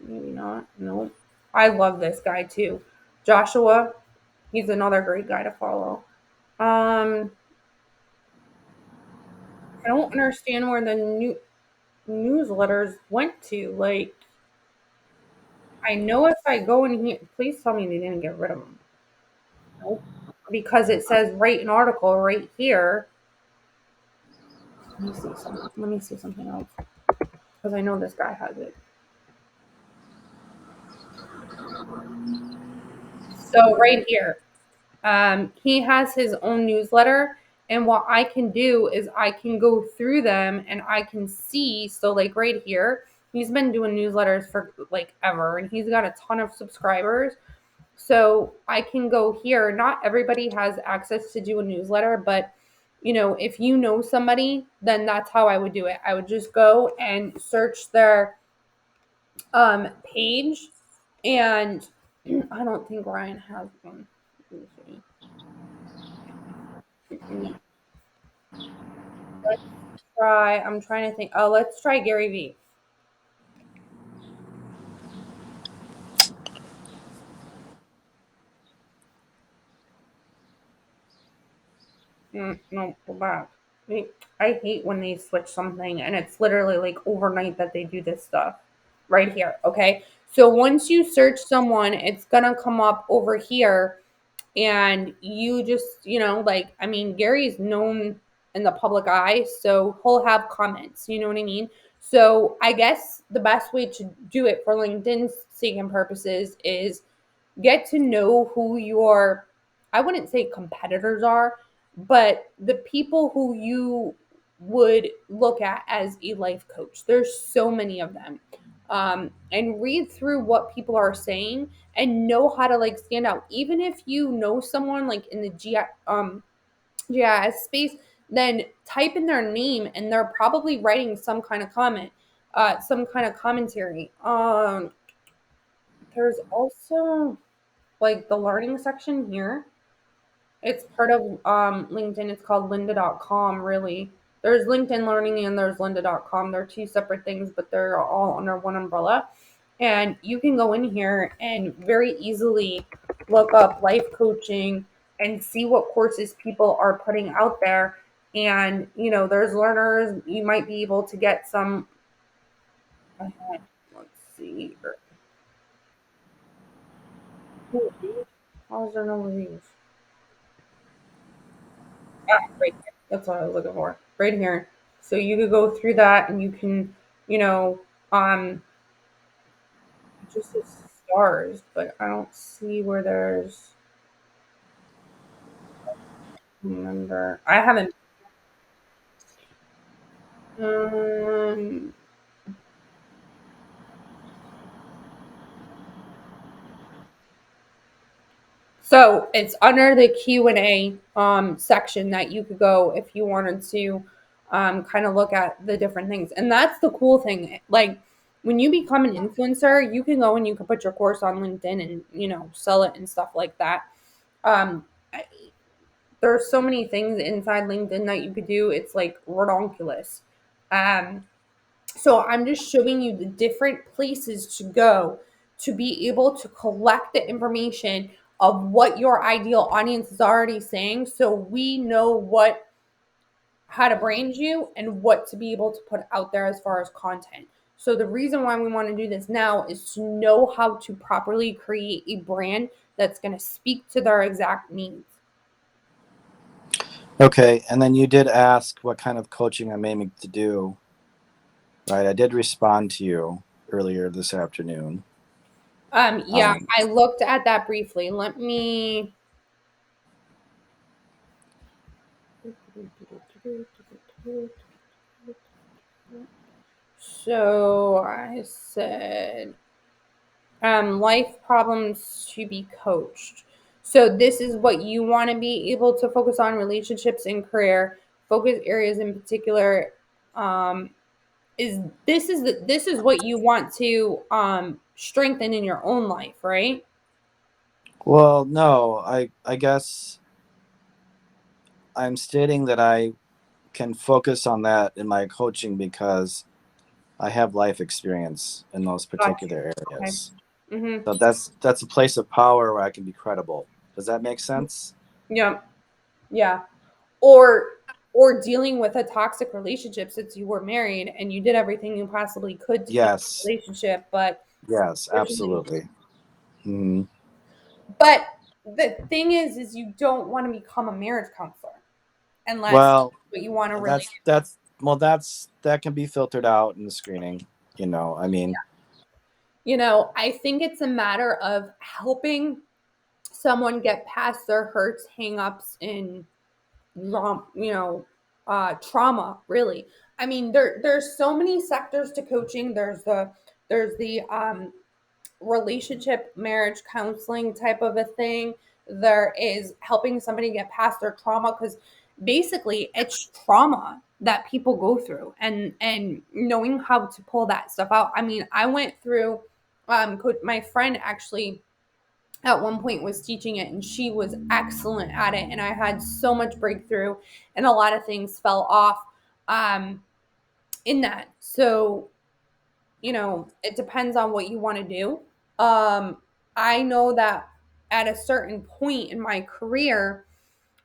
maybe not. No. I love this guy too. Joshua, he's another great guy to follow. I don't understand where the new newsletters went to. Like, I know if I go in here, please tell me they didn't get rid of them. Nope. Because it says write an article right here. Let me see something else. Because I know this guy has it. So right here, he has his own newsletter. And what I can do is I can go through them and I can see. So like right here, he's been doing newsletters for like ever. And he's got a ton of subscribers. So I can go here. Not everybody has access to do a newsletter, but if you know somebody, then that's how I would do it. I would just go and search their page, and I don't think Ryan has one. Let's try. I'm trying to think. Oh, let's try Gary Vee. No, go back. I hate when they switch something and it's literally like overnight that they do this stuff. Right here, okay? So once you search someone, it's gonna come up over here and you just, like, I mean, Gary's known in the public eye, so he'll have comments, you know what I mean? So I guess the best way to do it for LinkedIn's sake and purposes is get to know who your, I wouldn't say competitors are, but the people who you would look at as a life coach. There's so many of them. And read through what people are saying and know how to like stand out. Even if you know someone like in the GIS space, then type in their name and they're probably writing some kind of comment, some kind of commentary. There's also like the learning section here. It's part of LinkedIn. It's called lynda.com, really. There's LinkedIn Learning and there's lynda.com. They're two separate things, but they're all under one umbrella. And you can go in here and very easily look up life coaching and see what courses people are putting out there. And, there's learners. You might be able to get some. Let's see. How's there no reviews? Right here. That's what I was looking for. Right here. So you could go through that and you can, you know, um, it just says stars, but I don't see where there's remember. I haven't. Um, so it's under the Q&A section that you could go if you wanted to kind of look at the different things. And that's the cool thing. Like when you become an influencer, you can go and you can put your course on LinkedIn and, sell it and stuff like that. Um, I- there's so many things inside LinkedIn that you could do. It's like redonkulous. Um, so I'm just showing you the different places to go to be able to collect the information of what your ideal audience is already saying, so we know how to brand you and what to be able to put out there as far as content. So the reason why we want to do this now is to know how to properly create a brand that's going to speak to their exact needs. Okay, and then you did ask what kind of coaching I'm aiming to do. Right, I did respond to you earlier this afternoon. Yeah, I looked at that briefly. Let me. So I said, life problems to be coached. So this is what you want to be able to focus on: relationships and career. Focus areas in particular. This is what you want to strengthen in your own life, right? Well, no, I guess I'm stating that I can focus on that in my coaching because I have life experience in those particular Okay. areas. Mm-hmm. So that's a place of power where I can be credible. Does that make sense? Yeah. Yeah. Or dealing with a toxic relationship since you were married and you did everything you possibly could to keep the Yes. relationship, but Yes, absolutely. Mhm. but the thing is you don't want to become a marriage counselor unless Well, what you want to really that can be filtered out in the screening. I mean, I think it's a matter of helping someone get past their hurts, hangups, and trauma. Really, I mean, there's so many sectors to coaching. There's the relationship marriage counseling type of a thing. There is helping somebody get past their trauma, because basically it's trauma that people go through, and knowing how to pull that stuff out. I mean, I went through my friend actually at one point was teaching it, and she was excellent at it, and I had so much breakthrough, and a lot of things fell off in that. So it depends on what you want to do. I know that at a certain point in my career,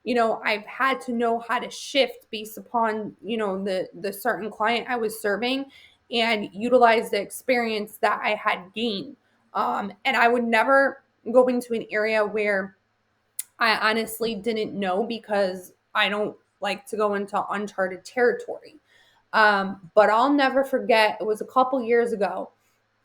I've had to know how to shift based upon, the certain client I was serving, and utilize the experience that I had gained. And I would never go into an area where I honestly didn't know, because I don't like to go into uncharted territory. But I'll never forget, it was a couple years ago.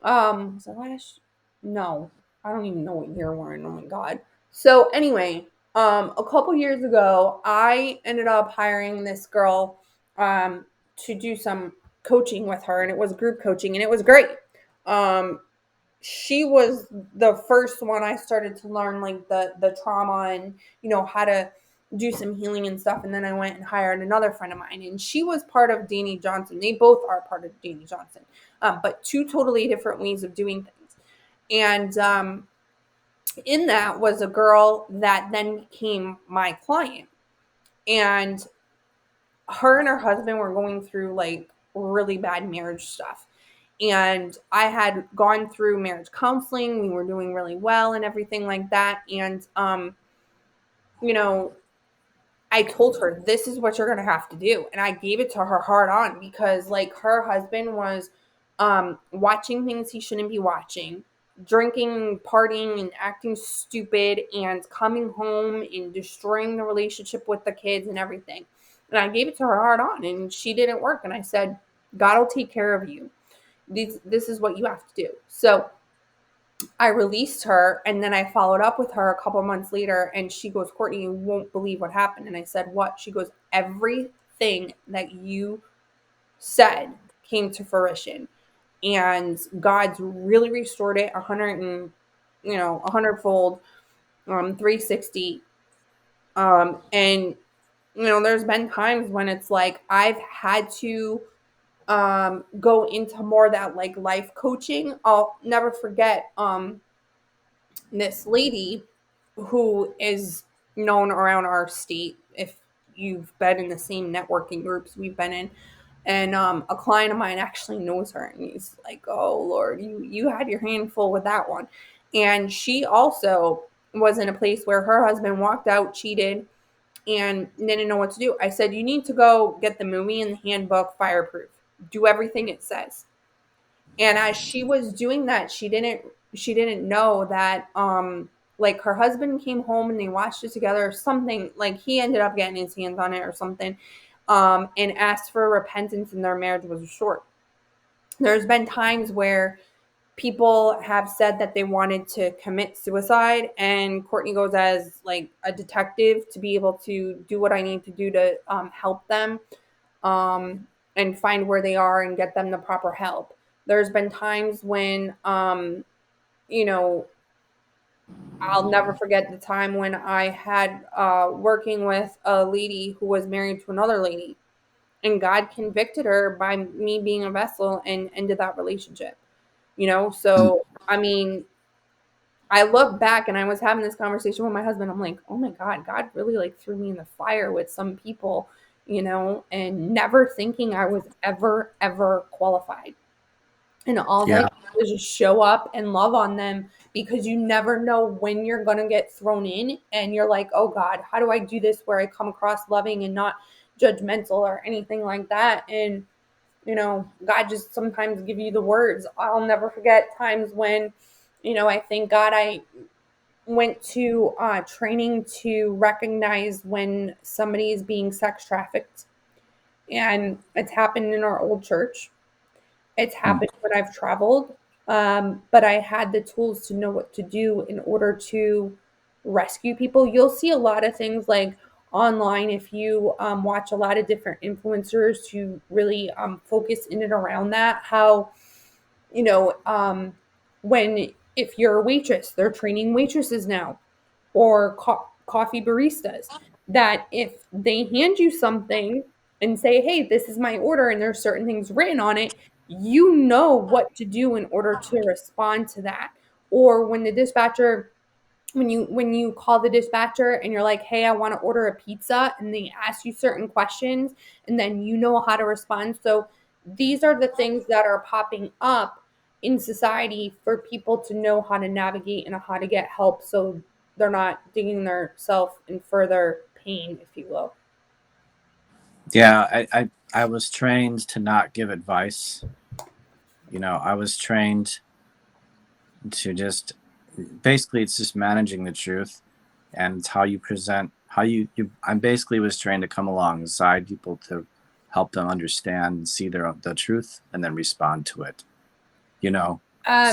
Was it last? No, I don't even know what year we're in. Oh my God. So anyway, a couple years ago, I ended up hiring this girl, to do some coaching with her, and it was group coaching, and it was great. Um, she was the first one I started to learn, like, the trauma, and how to do some healing and stuff. And then I went and hired another friend of mine, and she was part of Danny Johnson. They both are part of Danny Johnson, but two totally different ways of doing things. And in that was a girl that then became my client, and her and her husband were going through, like, really bad marriage stuff. And I had gone through marriage counseling. We were doing really well and everything like that. And, you know, I told her, this is what you're going to have to do. And I gave it to her hard on, because, like, her husband was watching things he shouldn't be watching, drinking, partying, and acting stupid, and coming home and destroying the relationship with the kids and everything. And I gave it to her hard on, and she didn't work. And I said, God will take care of you. This is what you have to do. So I released her, and then I followed up with her a couple months later, and she goes, Courtney, you won't believe what happened. And I said, what? She goes, everything that you said came to fruition, and God's really restored it 100-fold, 360. And there's been times when it's like I've had to go into more of that, like, life coaching. I'll never forget this lady who is known around our state, if you've been in the same networking groups we've been in. And a client of mine actually knows her, and he's like, oh Lord, you had your hand full with that one. And she also was in a place where her husband walked out, cheated, and didn't know what to do. I said, you need to go get the movie and the handbook, Fireproof. Do everything it says. And as she was doing that, she didn't know that like, her husband came home and they watched it together, or something. Like, he ended up getting his hands on it or something, and asked for repentance, and their marriage was restored. There's been times where people have said that they wanted to commit suicide, and Courtney goes as, like, a detective to be able to do what I need to do to help them, and find where they are and get them the proper help. There's been times when, I'll never forget the time when I had working with a lady who was married to another lady, and God convicted her by me being a vessel and ended that relationship. So I mean, I look back, and I was having this conversation with my husband. I'm like, oh my God really, like, threw me in the fire with some people, and never thinking I was ever qualified. And all I Yeah. can do is just show up and love on them, because you never know when you're going to get thrown in, and you're like, oh God, how do I do this where I come across loving and not judgmental or anything like that? And, God just sometimes give you the words. I'll never forget times when, I thank God I went to training to recognize when somebody is being sex trafficked. And it's happened in our old church. It's happened when I've traveled, but I had the tools to know what to do in order to rescue people. You'll see a lot of things, like, online, if you watch a lot of different influencers who really focus in and around that. How, you know, um, when if you're a waitress, they're training waitresses now, or coffee baristas, that if they hand you something and say, hey, this is my order, and there's certain things written on it, you know what to do in order to respond to that. Or when the dispatcher when you call the dispatcher and you're like, hey, I want to order a pizza, and they ask you certain questions, and then you know how to respond. So these are the things that are popping up in society for people to know how to navigate and how to get help, so they're not digging themselves in further pain, if you will. Yeah, I was trained to not give advice. I was trained to just basically it's just managing the truth, and it's how you present how you I basically was trained to come alongside people to help them understand and see the truth and then respond to it.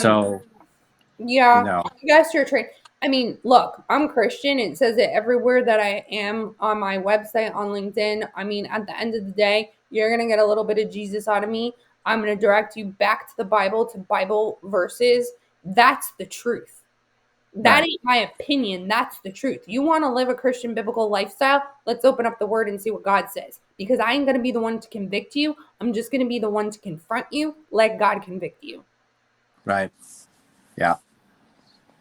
So Yeah, I guess you're trained. I mean, look, I'm Christian. It says it everywhere that I am on my website, on LinkedIn. I mean, at the end of the day, you're going to get a little bit of Jesus out of me. I'm going to direct you back to the Bible, to Bible verses. That's the truth. That Right. ain't my opinion. That's the truth. You want to live a Christian biblical lifestyle? Let's open up the word and see what God says. Because I ain't going to be the one to convict you. I'm just going to be the one to confront you. Let God convict you. Right. Yeah.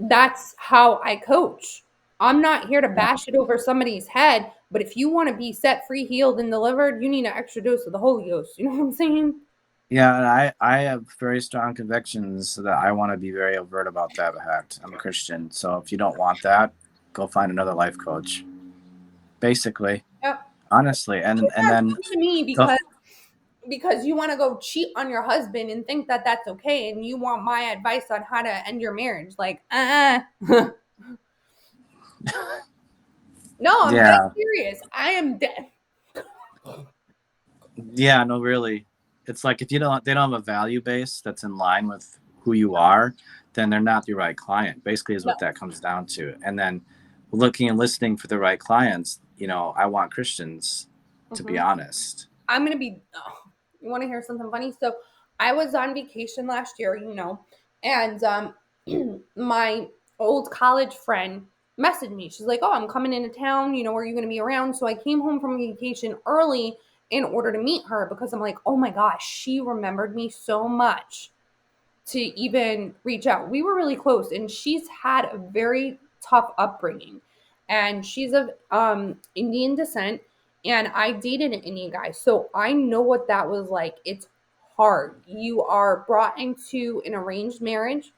That's how I coach. I'm not here to bash it over somebody's head, but if you want to be set free, healed, and delivered, you need an extra dose of the Holy Ghost. You know what I'm saying? Yeah, and I have very strong convictions that I want to be very overt about that fact. I'm a Christian, so if you don't want that, go find another life coach. Basically, Yep. honestly, and then To me, because you want to go cheat on your husband and think that that's okay, and you want my advice on how to end your marriage, like, no, I'm dead yeah, serious. I am dead. yeah, no, really, it's like if they don't have a value base that's in line with who you are, then they're not the right client. Basically, is No. what that comes down to. And then looking and listening for the right clients. I want Christians, to be honest. I'm gonna be. Oh, you want to hear something funny? So, I was on vacation last year, and my old college friend messaged me. She's like, "Oh, I'm coming into town. Are you gonna be around?" So I came home from vacation early in order to meet her because I'm like, "Oh my gosh, she remembered me so much to even reach out." We were really close, and she's had a very tough upbringing, and she's of Indian descent, and I dated an Indian guy, so I know what that was like. It's hard. You are brought into an arranged marriage.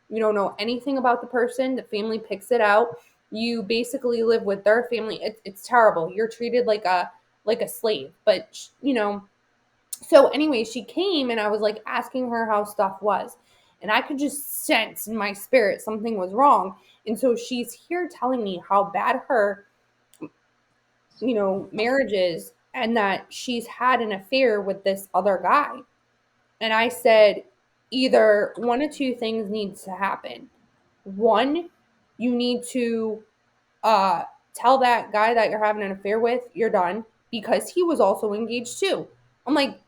You don't know anything about the person. The family picks it out. You basically live with their family. It's terrible. You're treated like a slave. But so anyway, she came and I was like asking her how stuff was. And I could just sense in my spirit something was wrong. And so she's here telling me how bad her, marriage is, and that she's had an affair with this other guy. And I said, either one of two things needs to happen. One, you need to uh tell that guy that you're having an affair with you're done, because he was also engaged too. I'm like,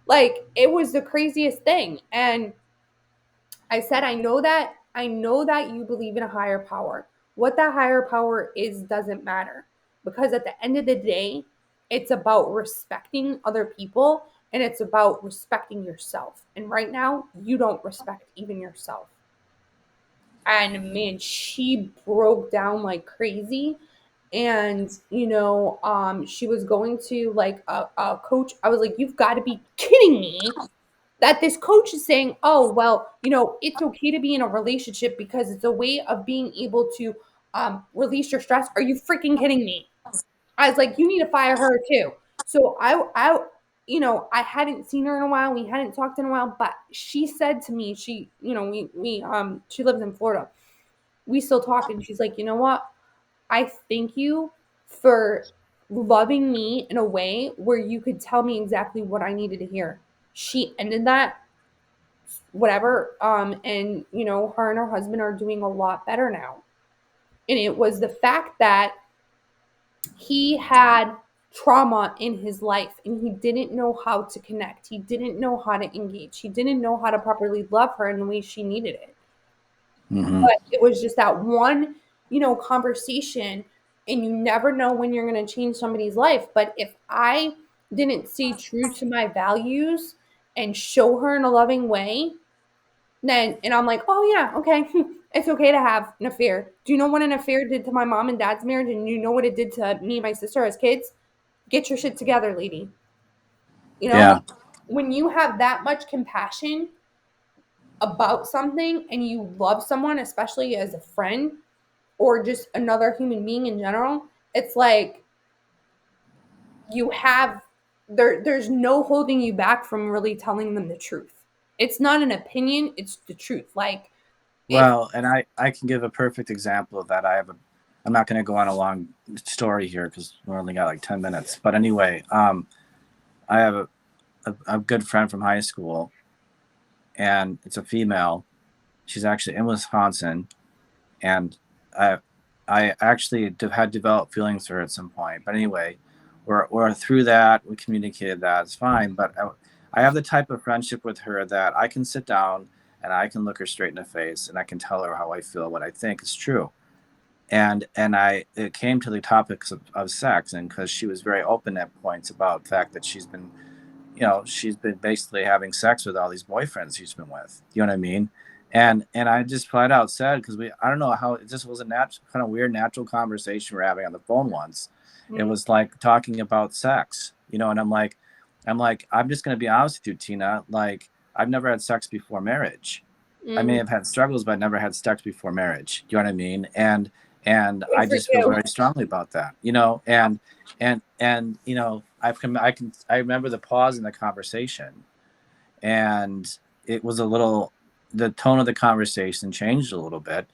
like, it was the craziest thing. And I said, I know that you believe in a higher power. What that higher power is doesn't matter, because at the end of the day, it's about respecting other people, and it's about respecting yourself. And right now, you don't respect even yourself. And man, she broke down like crazy. And she was going to like a coach. I was like, you've got to be kidding me that this coach is saying, oh well, it's okay to be in a relationship because it's a way of being able to release your stress. Are you freaking kidding me? I was like, you need to fire her too. So I hadn't seen her in a while. We hadn't talked in a while, but she said to me, she lives in Florida. We still talk, and she's like, you know what? I thank you for loving me in a way where you could tell me exactly what I needed to hear. She ended that, whatever. And her and her husband are doing a lot better now. And it was the fact that he had trauma in his life and he didn't know how to connect. He didn't know how to engage. He didn't know how to properly love her in the way she needed it. Mm-hmm. But it was just that one, conversation, and you never know when you're going to change somebody's life. But if I didn't stay true to my values and show her in a loving way, then, and I'm like, oh yeah, okay, It's okay to have an affair. Do you know what an affair did to my mom and dad's marriage? And you know what it did to me and my sister as kids? Get your shit together, lady. You know, Yeah. like, when you have that much compassion about something and you love someone, especially as a friend or just another human being in general, it's like you have there's no holding you back from really telling them the truth. It's not an opinion, it's the truth. Like, if Well, and I can give a perfect example of that. I'm not going to go on a long story here because we only got like 10 minutes. But anyway, I have a good friend from high school, and it's a female. She's actually in Wisconsin, and I I actually had developed feelings for her at some point. But anyway, we're through that. We communicated that it's fine. But I have the type of friendship with her that I can sit down and I can look her straight in the face and I can tell her how I feel, what I think is true. And I it came to the topics of sex, and because she was very open at points about the fact that she's been basically having sex with all these boyfriends she's been with. You know what I mean? And I just flat out said, because I don't know how, it just was a kind of weird natural conversation we're having on the phone once. It mm, was like talking about sex, and I'm just gonna be honest with you, Tina. Like, I've never had sex before marriage. I may mm, have had struggles, but I never had sex before marriage. You know what I mean? And I good for just feel you. very strongly about that. And I remember the pause in the conversation, and it was the tone of the conversation changed a little bit,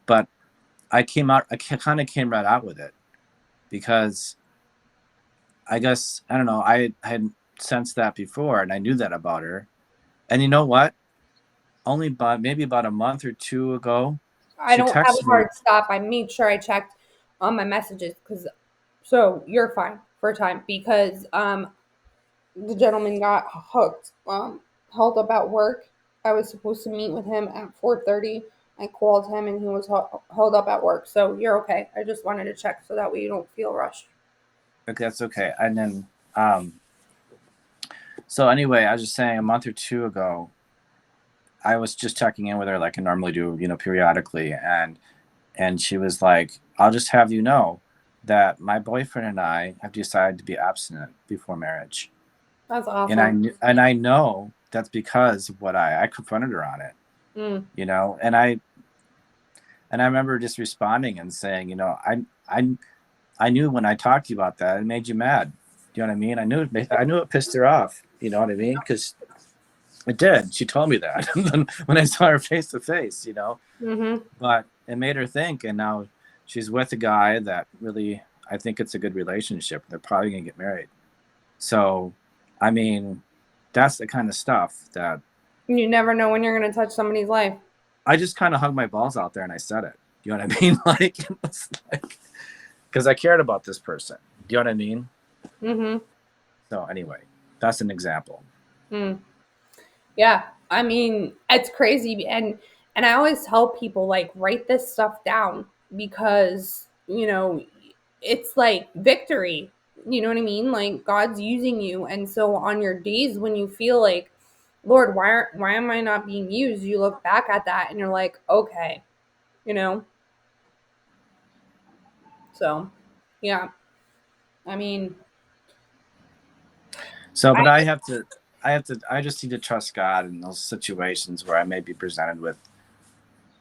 but I kind of came right out with it because I guess I don't know, I had sensed that before and I knew that about her. And you know what? Only maybe about a month or two ago, I she don't have texted a me. hard stop. I made sure I checked on my messages because so you're fine for a time because the gentleman got hooked held up at work. I was supposed to meet with him at 4:30. I called him and he was held up at work. So you're okay. I just wanted to check so that way you don't feel rushed. Okay, that's okay. And then so anyway, I was just saying a month or two ago, I was just checking in with her like I normally do, periodically, and she was like, "I'll just have you know that my boyfriend and I have decided to be abstinent before marriage." That's And I awesome. and I know that's because of what I confronted her on it, Mm, and I remember just responding and saying, I I knew when I talked to you about that, it made you mad. Do you know what I mean? I knew it pissed her off. You know what I mean? Because it did. She told me that when I saw her face to face. mm-hmm. But it made her think, and now she's with a guy that really, I think it's a good relationship. They're probably gonna get married. So, I mean, that's the kind of stuff that You never know when you're going to touch somebody's life. I just kind of hung my balls out there and I said it. Do you know what I mean? Like, it was like, because I cared about this person. Do you know what I mean? Mm-hmm. So anyway, that's an example. Mm. Yeah, I mean, it's crazy and I always tell people like write this stuff down because, it's like victory. You know what I mean? Like God's using you and so on your days when you feel like, Lord, why am I not being used? You look back at that and you're like, okay, you know? So, yeah. I mean, So, I but I just need to trust God in those situations where I may be presented with,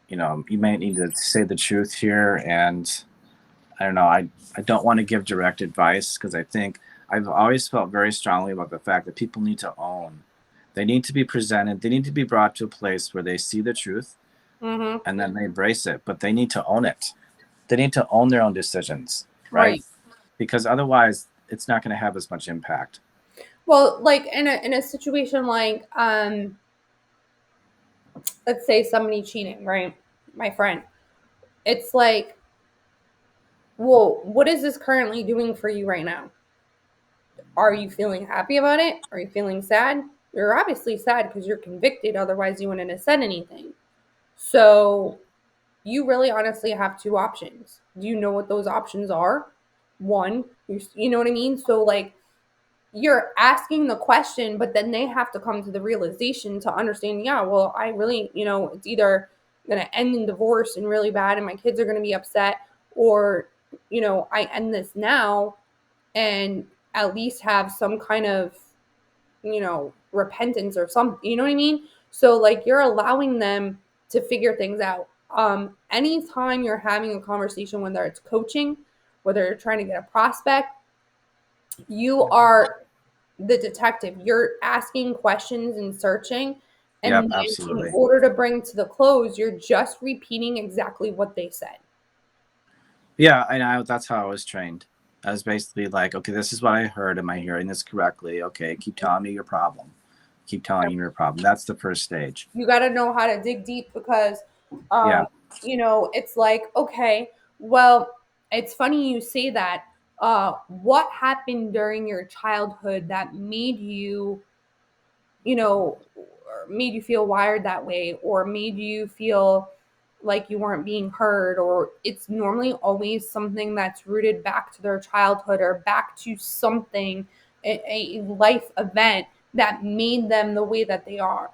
you may need to say the truth here. And I don't know, I don't want to give direct advice because I think I've always felt very strongly about the fact that people need to own. They need to be presented, they need to be brought to a place where they see the truth mhm, and then they embrace it, but they need to own it. They need to own their own decisions, right? right. Because otherwise it's not going to have as much impact. Well, like in a situation like let's say somebody cheating, right? My friend. It's like, well, what is this currently doing for you right now? Are you feeling happy about it? Are you feeling sad? You're obviously sad because you're convicted, otherwise, you wouldn't have said anything. So, you really honestly have two options. Do you know what those options are? One, you know what I mean? So, like, you're asking the question, but then they have to come to the realization to understand, yeah, well, I really, it's either going to end in divorce and really bad, and my kids are going to be upset, or, you know, I end this now and at least have some kind of, you know, repentance or something, you know what I mean? So like you're allowing them to figure things out. Anytime you're having a conversation, whether it's coaching, whether you're trying to get a prospect, you are the detective. You're asking questions and searching. And Yep, then in absolutely. order to bring to the close, you're just repeating exactly what they said. Yeah, that's how I was trained. I was basically like, okay, this is what I heard. Am I hearing this correctly? Okay, keep telling me your problem. Keep telling me your problem. That's the first stage. You got to know how to dig deep because, Yeah. you know, it's like, okay, well, it's funny you say that. What happened during your childhood that made you, you know, or made you feel wired that way, or made you feel like you weren't being heard? Or it's normally always something that's rooted back to their childhood or back to something, a life event that made them the way that they are,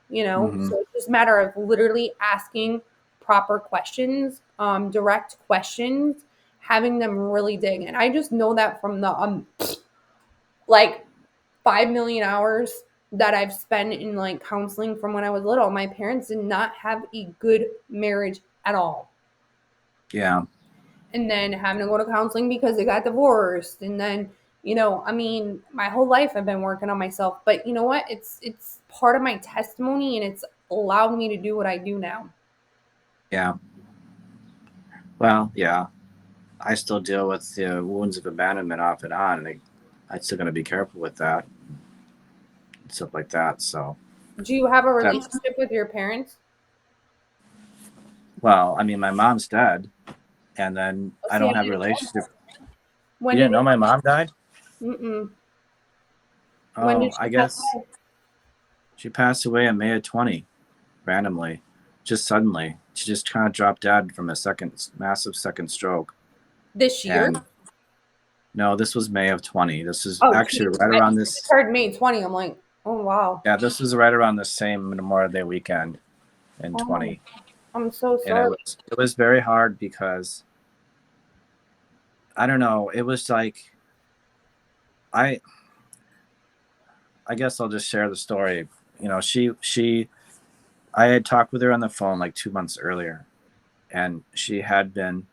you know? Hmm. So it's just a matter of literally asking proper questions, direct questions, having them really dig. And I just know that from the like 5 million hours that I've spent in like counseling from when I was little. My parents did not have a good marriage at all. Yeah. And then having to go to counseling because they got divorced. And then, you know, I mean, my whole life I've been working on myself. But you know what? It's part of my testimony, and it's allowed me to do what I do now. Yeah. Well, yeah. I still deal with the wounds of abandonment off and on, and I'm still going to be careful with that, stuff like that. So, Do you have a that's, relationship with your parents? well, I mean, my mom's dead, and then Oh, I see, I don't have a didn't know relationship. that. When You did didn't know it? my mom died? Mm-mm. When did Oh, she I pass guess away? she passed away in May of 20, randomly, just suddenly. She just kind of dropped dead from a massive second stroke. This year? And no, this was May of 20. This is Oh, actually geez. right I around just this. heard May 20. I'm like, oh, wow. Yeah, this was right around the same Memorial Day weekend in Oh, 20. I'm so And sorry. it was very hard because I don't know, it was like I I guess I'll just share the story. You know, she I had talked with her on the phone like 2 months earlier, and she lived on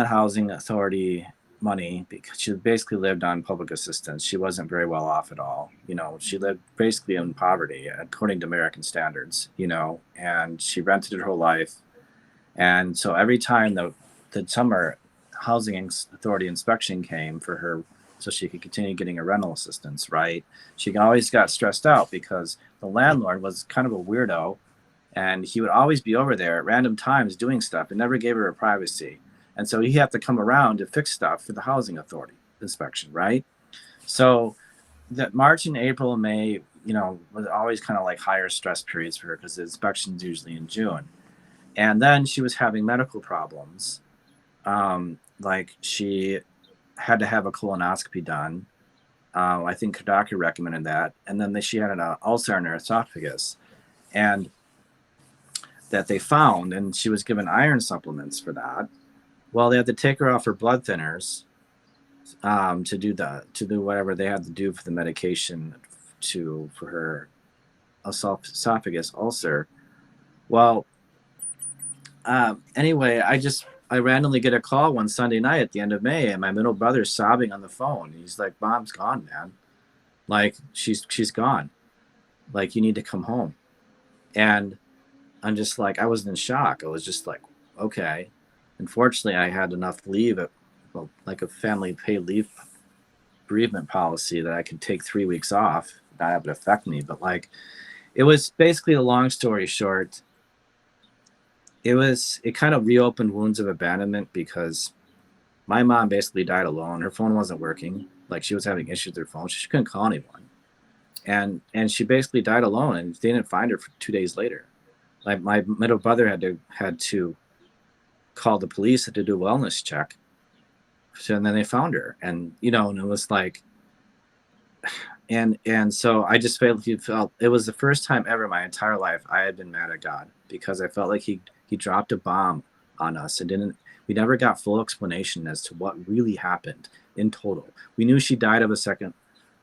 housing authority money because she basically lived on public assistance. She wasn't very well off at all. You know, she lived basically in poverty according to American standards, you know, and she rented her whole life. And so every time the summer housing authority inspection came for her so she could continue getting a rental assistance, right? She always got stressed out because the landlord was kind of a weirdo, and he would always be over there at random times doing stuff and never gave her a privacy. And so he had to come around to fix stuff for the housing authority inspection, right? So that March and April and May, you know, was always kind of like higher stress periods for her because the inspection's usually in June. And then she was having medical problems. Like she had to have a colonoscopy done. I think her doctor recommended that. And then she had an ulcer in her esophagus. And that they found, and she was given iron supplements for that. Well, they had to take her off her blood thinners to do whatever they had to do for the medication for her esophagus ulcer. Well, anyway, I randomly get a call one Sunday night at the end of May, and my middle brother's sobbing on the phone. He's like, "Mom's gone, man. Like she's gone. Like you need to come home." And I'm just like, I was in shock. I was just like, okay. Unfortunately, I had enough leave, well, like a family paid leave bereavement policy that I could take 3 weeks off, not have it affect me. But like, it was basically a long story short. It kind of reopened wounds of abandonment because my mom basically died alone. Her phone wasn't working. Like she was having issues with her phone. She couldn't call anyone. And she basically died alone, and they didn't find her for 2 days later. Like my middle brother had to call the police to do a wellness check. So, and then they found her, and you know, and it was like, And so I just felt it was the first time ever in my entire life I had been mad at God, because I felt like he dropped a bomb on us and didn't we never got full explanation as to what really happened in total. We knew she died of a second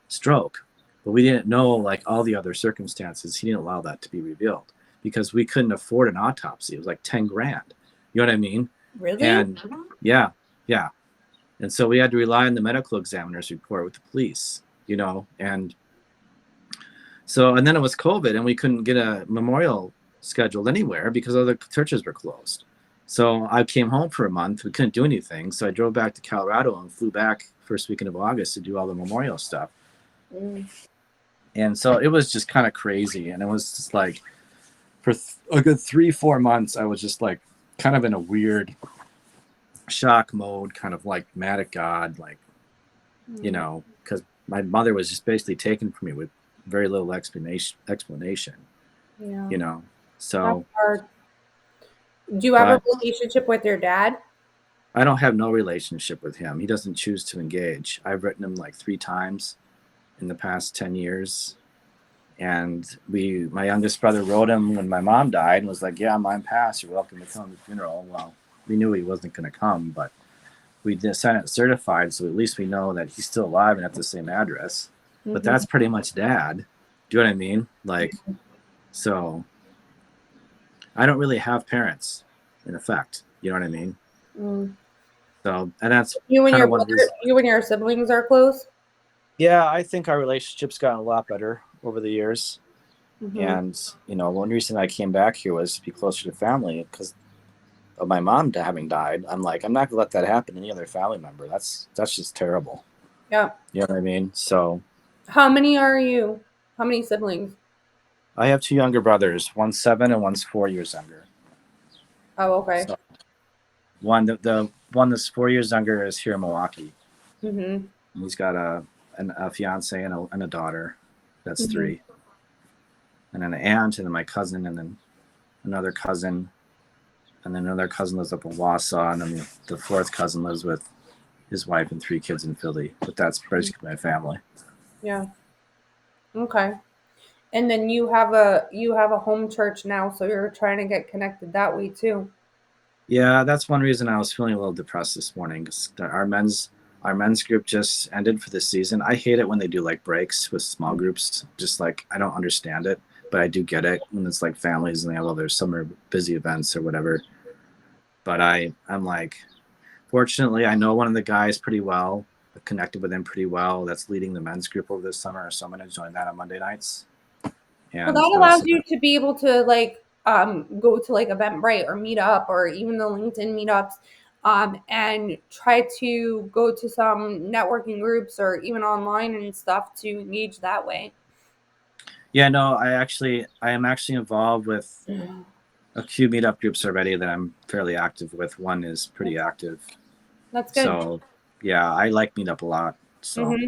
stroke, but we didn't know like all the other circumstances. He didn't allow that to be revealed because we couldn't afford an autopsy. It was like 10 grand. You know what I mean? Really? And yeah, yeah. And so we had to rely on the medical examiner's report with the police, and so, and then it was COVID and we couldn't get a memorial scheduled anywhere because other churches were closed. So I came home for a month. We couldn't do anything. So I drove back to Colorado and flew back first weekend of August to do all the memorial stuff. Mm. And so it was just kind of crazy. And it was just like for a good 3-4 months, I was just like kind of in a weird shock mode, kind of like mad at God, like, because my mother was just basically taken from me with very little explanation, Yeah. So That's hard. Do you have a but relationship with your dad? I don't have no relationship with him. He doesn't choose to engage. I've written him like 3 times in the past 10 years. And my youngest brother wrote him when my mom died and was like, yeah, mine passed. You're welcome to come to the funeral. Well, we knew he wasn't going to come, but we did send it certified. So at least we know that he's still alive and at the same address. But Mhm. that's pretty much dad. Do you know what I mean? Like, so I don't really have parents in effect. You know what I mean? Mm. So, and that's You and kind your of one brother, reason. you and your siblings are close? Yeah, I think our relationship's gotten a lot better over the years. Mm-hmm. And, one reason I came back here was to be closer to family because of my mom having died. I'm like, I'm not gonna let that happen to any other family member. That's just terrible. Yeah. You know what I mean? So How many are you? How many siblings? I have 2 younger brothers. One's 7 and one's 4 years younger. Oh, okay. So the one that's 4 years younger is here in Milwaukee. Mm-hmm. He's got a fiance and a daughter. That's Mm-hmm. 3. And then an aunt, and then my cousin, and then another cousin, and then another cousin lives up in Wausau, and then the 4th cousin lives with his wife and 3 kids in Philly. But that's basically my family. Yeah. Okay. And then you have a home church now, so you're trying to get connected that way too. Yeah, that's one reason I was feeling a little depressed this morning. 'Cause our men's group just ended for the season. I hate it when they do like breaks with small groups. Just like I don't understand it, but I do get it when it's like families and they have all their summer busy events or whatever. But I'm like, fortunately, I know one of the guys pretty well. I've connected with him pretty well. That's leading the men's group over this summer, so I'm going to join that on Monday nights. Well, And that the allows you to be able to like go to like Eventbrite or Meetup or even the LinkedIn meetups, and try to go to some networking groups or even online and stuff to engage that way. yeah, no, I am actually involved with a few meetup groups already that I'm fairly active with. One is pretty active. That's good. So yeah, I like meetup a lot. So Hmm.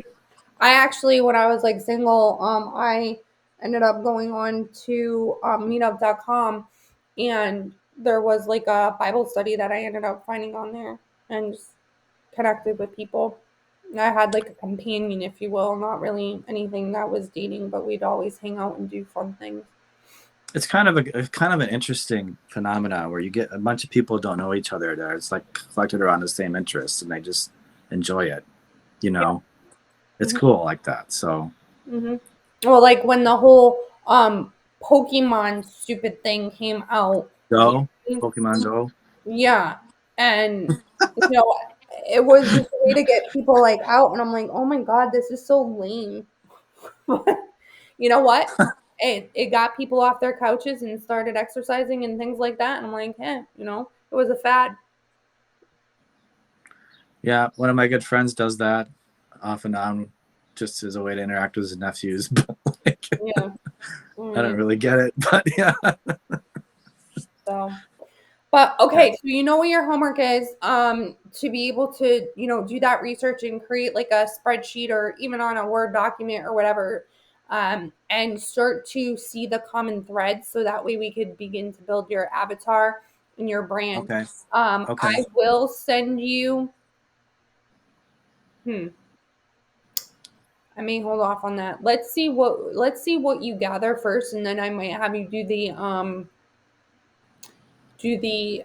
I actually, when I was like single, I ended up going on to meetup.com, and there was like a Bible study that I ended up finding on there and just connected with people. And I had like a companion, if you will, not really anything that was dating, but we'd always hang out and do fun things. it's kind of an interesting phenomena where you get a bunch of people who don't know each other there. It's like collected around the same interests and they just enjoy it. You Yeah. know, it's Hmm. cool like that. So Hmm. Well, like when the whole Pokemon stupid thing came out. Go, Pokemon Go. Yeah. And you know, it was just a way to get people like out, and I'm like, oh my god, this is so lame. But you know what? It got people off their couches and started exercising and things like that. And I'm like, it was a fad. Yeah, one of my good friends does that off and on, just as a way to interact with his nephews. But like, Yeah. I don't Mm, really get it. But yeah, so but yeah. okay, so you know what your homework is, to be able to, do that research and create like a spreadsheet or even on a Word document or whatever, and start to see the common threads so that way we could begin to build your avatar and your brand. Okay, okay. I will send you, hmm, I may hold off on that. Let's see what you gather first, and then I might have you do the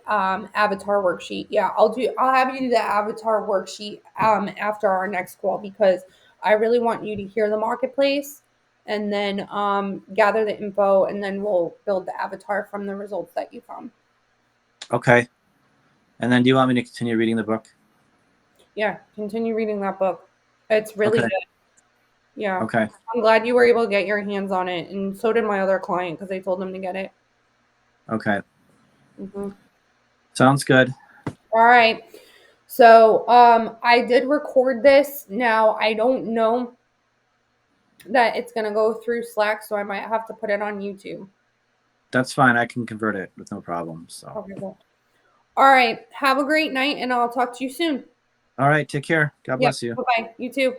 avatar worksheet. Yeah, I'll have you do the avatar worksheet after our next call, because I really want you to hear the marketplace and then gather the info, and then we'll build the avatar from the results that you found. Okay. And then do you want me to continue reading the book? Yeah, continue reading that book. It's really Okay. good. Yeah. Okay. I'm glad you were able to get your hands on it, and so did my other client, because I told them to get it. Okay. Mm-hmm. Sounds good. All right. So I did record this. Now I don't know that it's gonna go through Slack, so I might have to put it on YouTube. That's fine. I can convert it with no problem. So, Okay, cool. All right. Have a great night, and I'll talk to you soon. all right. Take care. God Yep. bless you. Bye-bye. You too.